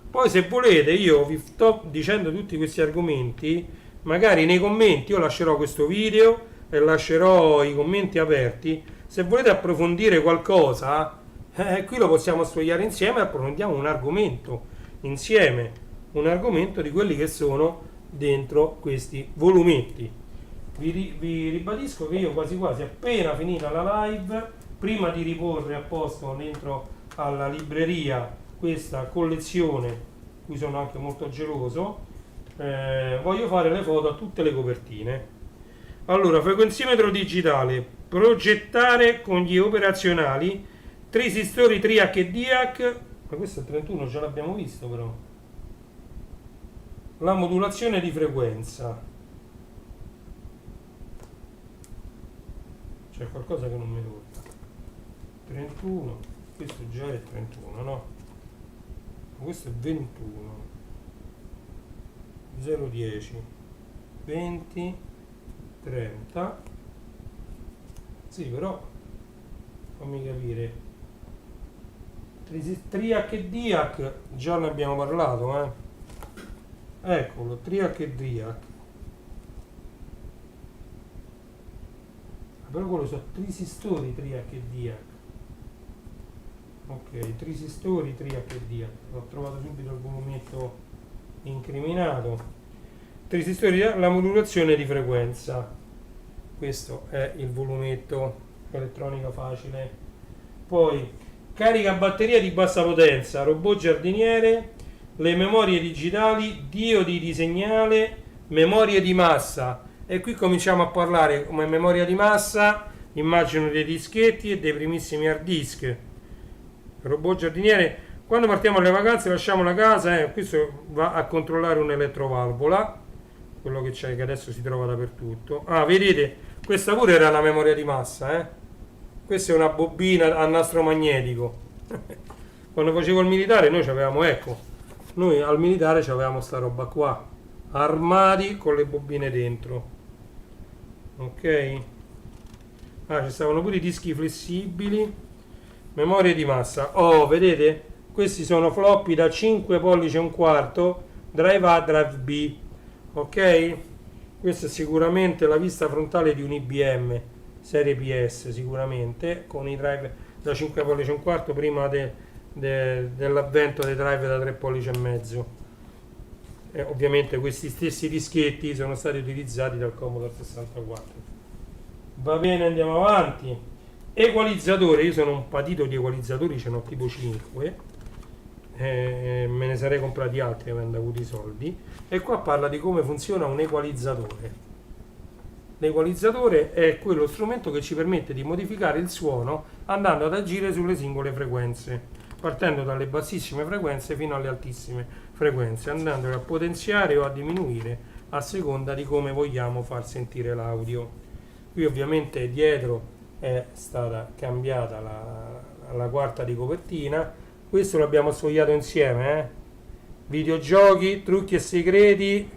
Poi se volete io vi sto dicendo tutti questi argomenti, magari nei commenti io lascerò questo video e lascerò i commenti aperti. Se volete approfondire qualcosa, qui lo possiamo studiare insieme e approfondiamo un argomento insieme, un argomento di quelli che sono dentro questi volumetti. Vi ribadisco che io quasi appena finita la live, prima di riporre a posto dentro alla libreria questa collezione, cui sono anche molto geloso, voglio fare le foto a tutte le copertine. Allora, frequenzimetro digitale, progettare con gli operazionali, transistori TRIAC, ma questo è il 31, già l'abbiamo visto però. La modulazione di frequenza. C'è qualcosa che non mi torna. 31, questo già è 31, no? Questo è 21, 010, 20, 30. Sì, però fammi capire. TRIAC già ne abbiamo parlato, Eccolo, TRIAC. Però quello sono transistori TRIAC. Ok, transistori TRIAC. Ho trovato subito il volumetto incriminato. Transistori, la modulazione di frequenza. Questo è il volumetto, elettronica facile. Poi carica batteria di bassa potenza, robot giardiniere, le memorie digitali, diodi di segnale, memorie di massa. E qui cominciamo a parlare come memoria di massa, immagino dei dischetti e dei primissimi hard disk. Robot giardiniere, quando partiamo alle vacanze lasciamo la casa, questo va a controllare un'elettrovalvola, quello che c'è, che adesso si trova dappertutto. Ah, vedete, questa pure era una memoria di massa, questa è una bobina a nastro magnetico. Quando facevo il militare noi avevamo, ecco, noi al militare avevamo sta roba qua, armadi con le bobine dentro. Ok, ci stavano pure i dischi flessibili, memoria di massa. Oh, vedete, questi sono floppy da 5 pollici e un quarto, drive A, drive B. Ok, questa è sicuramente la vista frontale di un IBM serie PS, sicuramente con i drive da 5 pollici e un quarto prima dell'avvento dei drive da 3 pollici e mezzo. Ovviamente questi stessi dischetti sono stati utilizzati dal Commodore 64. Va bene, andiamo avanti. Equalizzatore, io sono un patito di equalizzatori, ce n'ho tipo 5, me ne sarei comprati altri avendo avuto i soldi. E qua parla di come funziona un equalizzatore. L'equalizzatore è quello strumento che ci permette di modificare il suono andando ad agire sulle singole frequenze, partendo dalle bassissime frequenze fino alle altissime frequenze, andando a potenziare o a diminuire a seconda di come vogliamo far sentire l'audio. Qui ovviamente dietro è stata cambiata la quarta di copertina. Questo l'abbiamo sfogliato insieme, videogiochi, trucchi e segreti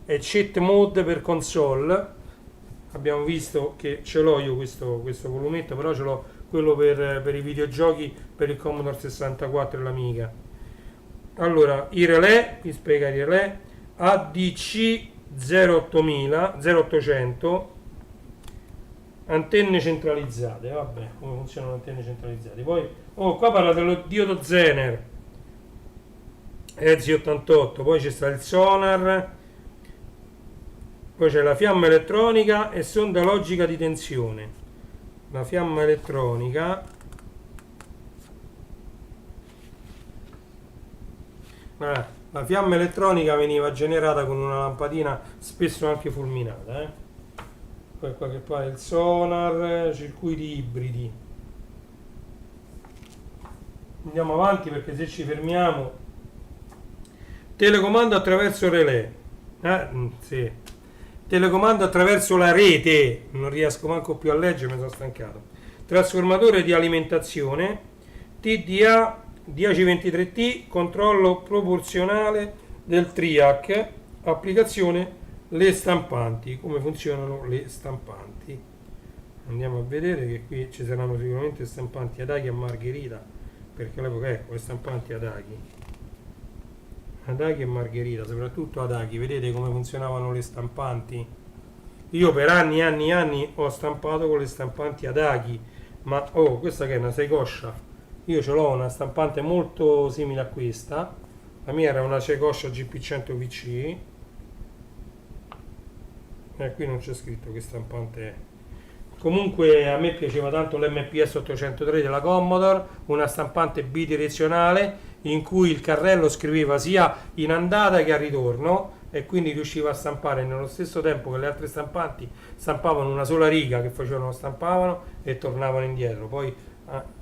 e cheat mode per console. Abbiamo visto che ce l'ho io questo volumetto, però ce l'ho quello per i videogiochi per il Commodore 64 e l'Amiga. Allora, i relè, qui spiega i relè, ADC 0800, antenne centralizzate, vabbè, come funzionano le antenne centralizzate. Poi, qua parla dello diodo Zener, EZI 88, poi c'è sta il sonar, poi c'è la fiamma elettronica e sonda logica di tensione. La fiamma elettronica, la fiamma elettronica veniva generata con una lampadina spesso anche fulminata, poi qua che pare il sonar, circuiti ibridi. Andiamo avanti perché se ci fermiamo, telecomando attraverso relè, sì. Telecomando attraverso la rete, non riesco manco più a leggere, mi sono stancato. Trasformatore di alimentazione, TDA 1023T, controllo proporzionale del TRIAC, applicazione le stampanti. Come funzionano le stampanti? Andiamo a vedere che qui ci saranno sicuramente stampanti ad aghi e margherita, perché all'epoca ecco le stampanti ad aghi e margherita, soprattutto ad aghi. Vedete come funzionavano le stampanti? Io per anni e anni e anni ho stampato con le stampanti ad aghi, ma questa che è una Seikosha. Io ce l'ho una stampante molto simile a questa, la mia era una Seikosha GP100 VC, qui non c'è scritto che stampante è. Comunque a me piaceva tanto l'MPS 803 della Commodore, una stampante bidirezionale in cui il carrello scriveva sia in andata che a ritorno, e quindi riusciva a stampare nello stesso tempo che le altre stampanti stampavano una sola riga, che facevano, stampavano e tornavano indietro, poi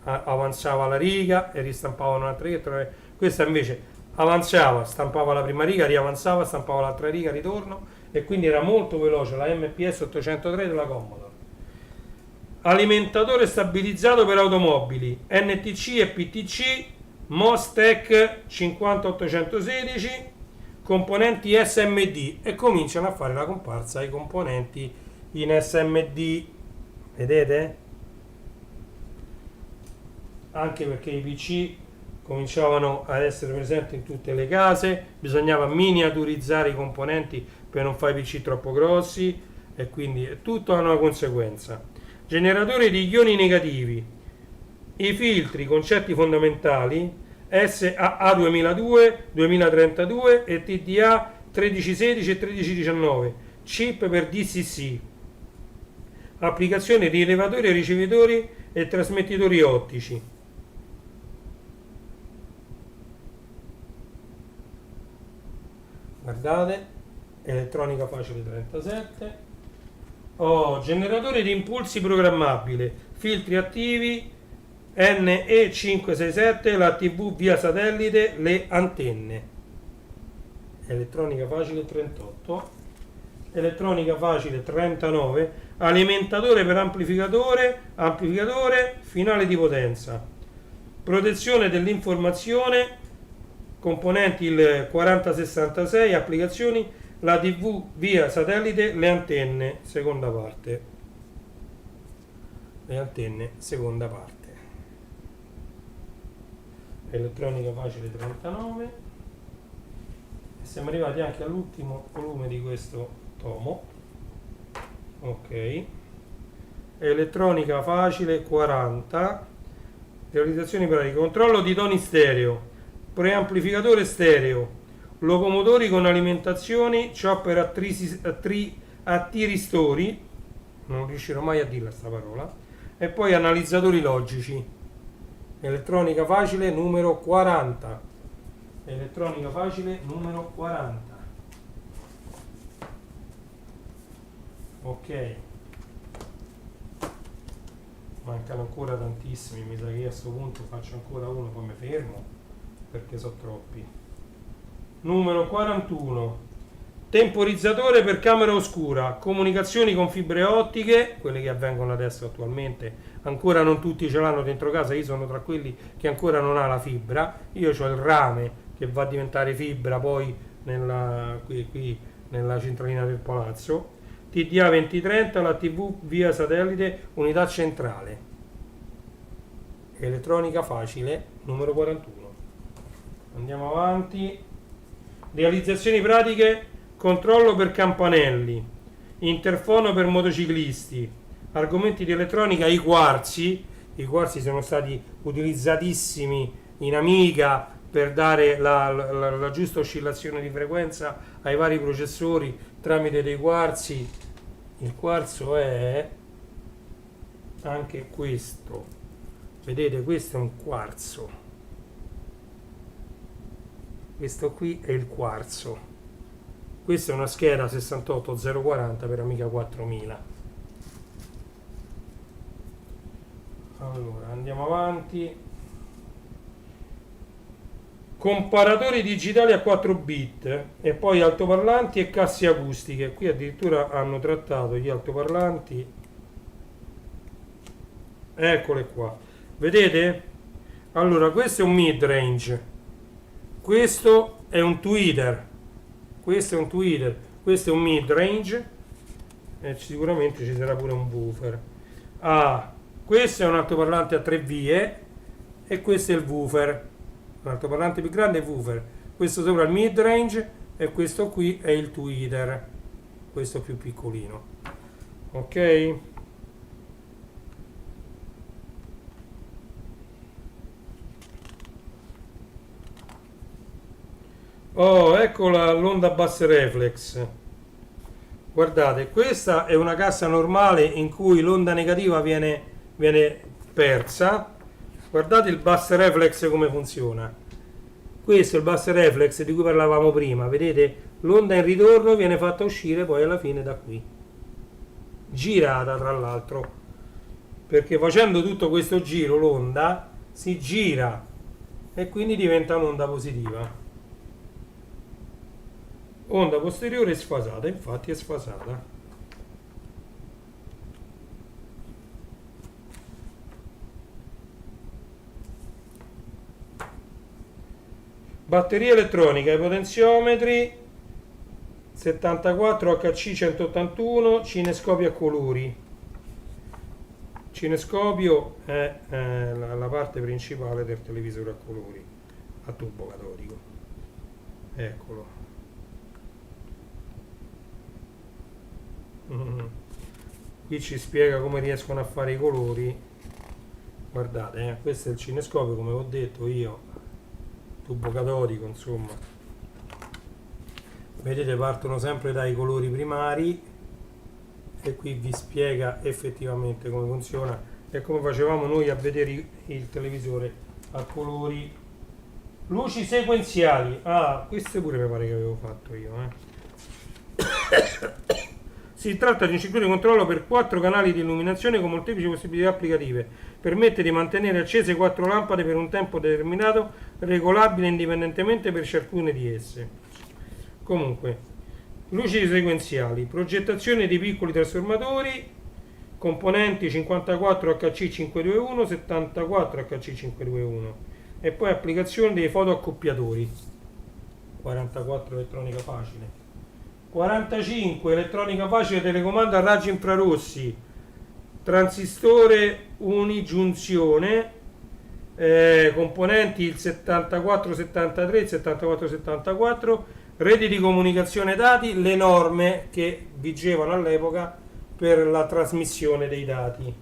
avanzava la riga e ristampavano un'altra riga. Questa invece avanzava, stampava la prima riga, riavanzava, stampava l'altra riga, ritorno, e quindi era molto veloce la MPS 803 della Commodore. Alimentatore stabilizzato per automobili, NTC e PTC, Mostec 50816, componenti SMD, e cominciano a fare la comparsa i componenti in SMD, vedete? Anche perché i PC cominciavano ad essere presenti in tutte le case, bisognava miniaturizzare i componenti per non fare i PC troppo grossi, e quindi tutto ha una conseguenza. Generatore di ioni negativi, i filtri, concetti fondamentali, SAA 2002, 2032 e TDA 1316 e 1319, chip per DCC, applicazioni rilevatori e ricevitori e trasmettitori ottici. Guardate, elettronica facile 37. Generatore di impulsi programmabile, filtri attivi NE567, la TV via satellite, le antenne. Elettronica facile 38, elettronica facile 39, alimentatore per amplificatore finale di potenza, protezione dell'informazione, componenti il 4066, applicazioni la TV via satellite, le antenne, seconda parte. Le antenne, seconda parte. Elettronica facile 39. E siamo arrivati anche all'ultimo volume di questo tomo. Ok. Elettronica facile 40. Realizzazioni pratiche. Controllo di toni stereo. Preamplificatore stereo. Locomotori con alimentazioni, chopper attiristori, non riuscirò mai a dirla sta parola, e poi analizzatori logici. Elettronica facile numero 40. Elettronica facile numero 40. Ok. Mancano ancora tantissimi, mi sa che io a questo punto faccio ancora uno, poi mi fermo, perché sono troppi. Numero 41. Temporizzatore per camera oscura, comunicazioni con fibre ottiche, quelle che avvengono adesso attualmente, ancora non tutti ce l'hanno dentro casa, io sono tra quelli che ancora non ha la fibra, io ho il rame che va a diventare fibra poi qui nella centralina del palazzo. TDA 2030, la TV via satellite, unità centrale. Elettronica facile, numero 41. Andiamo avanti. Realizzazioni pratiche, controllo per campanelli, interfono per motociclisti, argomenti di elettronica, i quarzi sono stati utilizzatissimi in Amiga per dare la giusta oscillazione di frequenza ai vari processori tramite dei quarzi. Il quarzo è anche questo, vedete, questo è un quarzo. Questo qui è il quarzo. Questa è una scheda 68040 per Amiga 4000. Allora, andiamo avanti. Comparatori digitali a 4 bit e poi altoparlanti e casse acustiche. Qui addirittura hanno trattato gli altoparlanti. Eccole qua. Vedete? Allora, questo è un mid-range. Questo è un tweeter, questo è un tweeter, questo è un mid range e sicuramente ci sarà pure un woofer. Questo è un altoparlante a 3 vie e questo è il woofer, un altoparlante più grande è il woofer. Questo sopra il mid range e questo qui è il tweeter, questo più piccolino. Ok? Oh, ecco l'onda bass reflex. Guardate, questa è una cassa normale in cui l'onda negativa viene persa. Guardate il bass reflex come funziona. Questo è il bass reflex di cui parlavamo prima. Vedete? L'onda in ritorno viene fatta uscire poi alla fine da qui. Girata tra l'altro. Perché facendo tutto questo giro l'onda si gira e quindi diventa un'onda positiva. Onda posteriore sfasata, infatti è sfasata. Batteria elettronica, i potenziometri 74 HC 181, cinescopio a colori. Cinescopio è la parte principale del televisore a colori a tubo catodico. Eccolo. Qui ci spiega come riescono a fare i colori. Guardate, questo è il cinescopio, come ho detto io, tubo catodico, insomma. Vedete, partono sempre dai colori primari e qui vi spiega effettivamente come funziona e come facevamo noi a vedere il televisore a colori. Luci sequenziali, queste pure mi pare che avevo fatto io, Si tratta di un circuito di controllo per 4 canali di illuminazione con molteplici possibilità applicative. Permette di mantenere accese 4 lampade per un tempo determinato, regolabile indipendentemente per ciascuna di esse. Comunque, luci sequenziali, progettazione di piccoli trasformatori, componenti 54 HC521, 74 HC521 e poi applicazione dei fotoaccoppiatori. 44 elettronica facile. 45 elettronica facile, telecomando a raggi infrarossi, transistore unigiunzione, componenti il 7473, il 7474, reti di comunicazione dati, le norme che vigevano all'epoca per la trasmissione dei dati.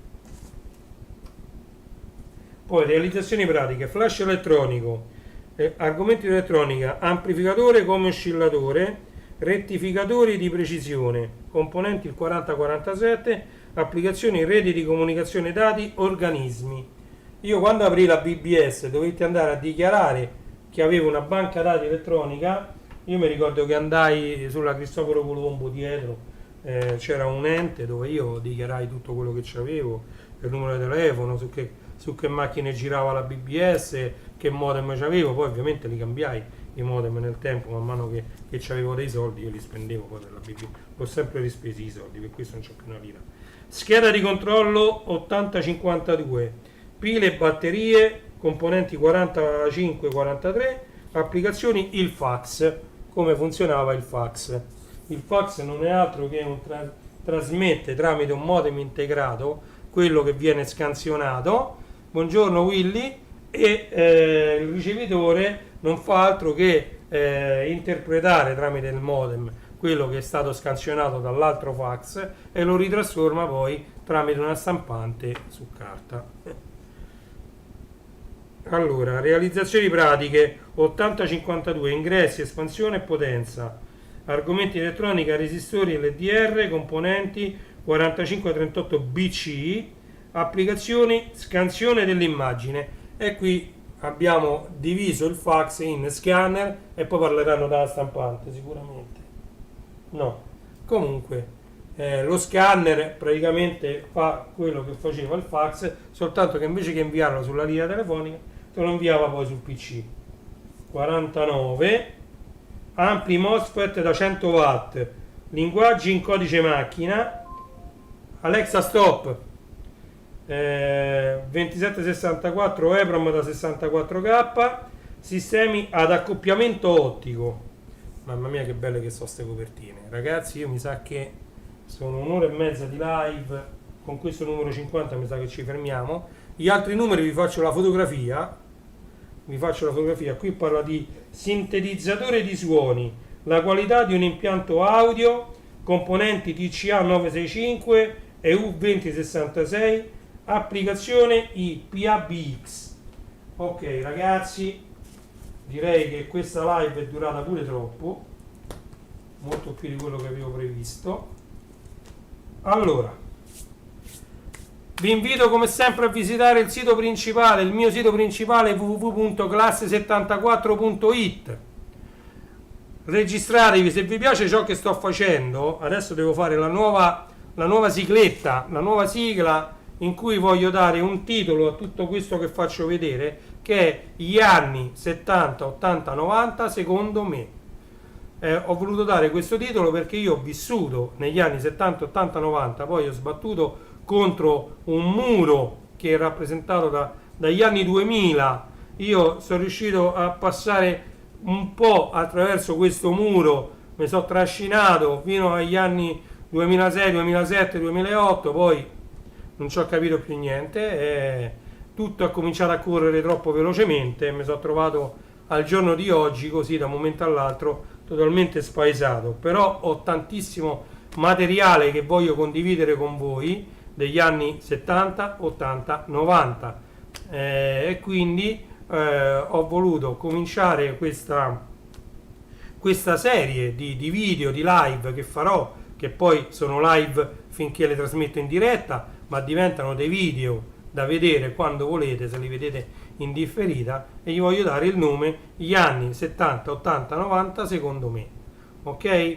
Poi realizzazioni pratiche, flash elettronico, argomenti di elettronica, amplificatore come oscillatore, rettificatori di precisione, componenti il 4047, applicazioni reti di comunicazione dati, organismi. Io quando aprì la BBS dovetti andare a dichiarare che avevo una banca dati elettronica. Io mi ricordo che andai sulla Cristoforo Colombo dietro, c'era un ente dove io dichiarai tutto quello che c'avevo, il numero di telefono, su che macchine girava la BBS, che modem c'avevo. Poi ovviamente li cambiai i modem nel tempo, man mano che c'avevo dei soldi io li spendevo poi per la BBS, ho sempre rispesi i soldi, per questo non c'ho più una lira. Scheda di controllo 8052, pile e batterie, componenti 4543, applicazioni il fax. Come funzionava il fax? Il fax non è altro che trasmette tramite un modem integrato quello che viene scansionato, buongiorno Willy, e il ricevitore non fa altro che interpretare tramite il modem quello che è stato scansionato dall'altro fax e lo ritrasforma poi tramite una stampante su carta. Allora, realizzazioni pratiche 8052, ingressi, espansione e potenza, argomenti elettronica, resistori LDR, componenti 4538 BC, applicazioni, scansione dell'immagine. E qui abbiamo diviso il fax in scanner e poi parleranno della stampante sicuramente. No, comunque lo scanner praticamente fa quello che faceva il fax, soltanto che invece che inviarlo sulla linea telefonica te lo inviava poi sul PC. 49 ampli MOSFET da 100 watt, linguaggi in codice macchina, Alexa stop, 2764 EPROM da 64K, sistemi ad accoppiamento ottico. Mamma mia che belle che sono ste copertine, ragazzi. Io mi sa che sono un'ora e mezza di live, con questo numero 50 mi sa che ci fermiamo. Gli altri numeri vi faccio la fotografia. Qui parla di sintetizzatore di suoni, la qualità di un impianto audio, componenti TCA 965 e U2066, applicazione IPABX. Ok ragazzi, direi che questa live è durata pure troppo, molto più di quello che avevo previsto. Allora, vi invito come sempre a visitare il sito principale, il mio sito principale www.classe74.it. Registratevi se vi piace ciò che sto facendo. Adesso devo fare la nuova sigletta, la nuova sigla in cui voglio dare un titolo a tutto questo che faccio vedere, che è gli anni 70, 80, 90 secondo me. Ho voluto dare questo titolo perché io ho vissuto negli anni 70, 80, 90, poi ho sbattuto contro un muro che è rappresentato dagli anni 2000. Io sono riuscito a passare un po' attraverso questo muro, mi sono trascinato fino agli anni 2006, 2007, 2008, poi non ci ho capito più niente, tutto ha cominciato a correre troppo velocemente e mi sono trovato al giorno di oggi così da un momento all'altro totalmente spaesato. Però ho tantissimo materiale che voglio condividere con voi degli anni 70, 80, 90 e quindi ho voluto cominciare questa serie di video, di live che farò, che poi sono live finché le trasmetto in diretta, ma diventano dei video da vedere quando volete, se li vedete in differita, e gli voglio dare il nome gli anni 70, 80, 90 secondo me. Ok?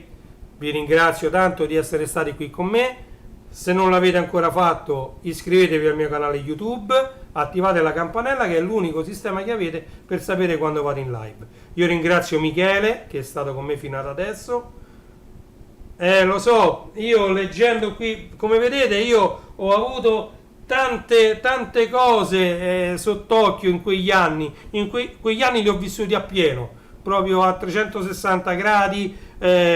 Vi ringrazio tanto di essere stati qui con me. Se non l'avete ancora fatto, iscrivetevi al mio canale YouTube, attivate la campanella che è l'unico sistema che avete per sapere quando vado in live. Io ringrazio Michele che è stato con me fino ad adesso. Lo so, io leggendo qui, come vedete, io ho avuto tante cose sott'occhio in quegli anni. Quegli anni li ho vissuti appieno. proprio a 360 gradi,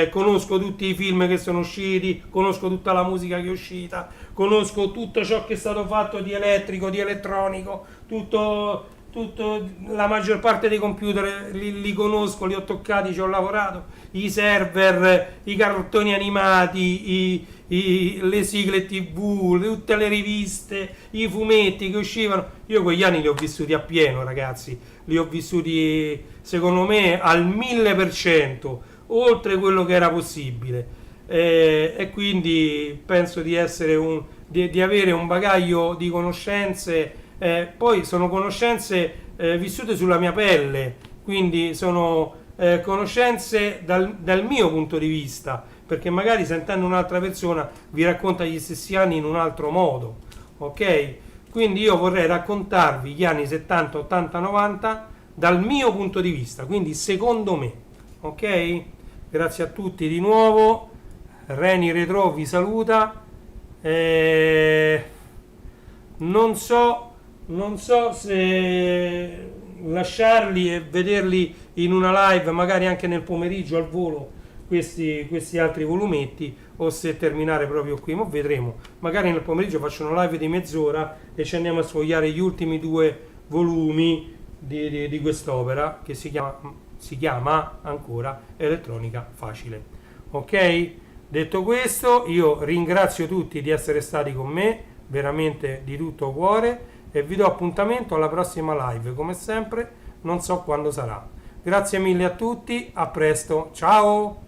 conosco tutti i film che sono usciti, conosco tutta la musica che è uscita, conosco tutto ciò che è stato fatto di elettrico, di elettronico, la maggior parte dei computer li conosco, li ho toccati, ci ho lavorato, i server, i cartoni animati, le sigle TV, tutte le riviste, i fumetti che uscivano. Io quegli anni li ho vissuti appieno, ragazzi, li ho vissuti secondo me al 1000%, oltre quello che era possibile. E quindi penso di essere di avere un bagaglio di conoscenze. Poi sono conoscenze vissute sulla mia pelle, quindi sono conoscenze dal mio punto di vista, perché magari sentendo un'altra persona vi racconta gli stessi anni in un altro modo, ok? Quindi io vorrei raccontarvi gli anni 70, 80, 90 dal mio punto di vista, quindi secondo me, ok? Grazie a tutti di nuovo, Reni Retro vi saluta, non so se lasciarli e vederli in una live, magari anche nel pomeriggio al volo, questi altri volumetti, o se terminare proprio qui, ma vedremo. Magari nel pomeriggio faccio una live di mezz'ora e ci andiamo a sfogliare gli ultimi 2 volumi di quest'opera che si chiama ancora Elettronica Facile. Ok? Detto questo, io ringrazio tutti di essere stati con me, veramente di tutto cuore, e vi do appuntamento alla prossima live, come sempre, non so quando sarà. Grazie mille a tutti, a presto, ciao!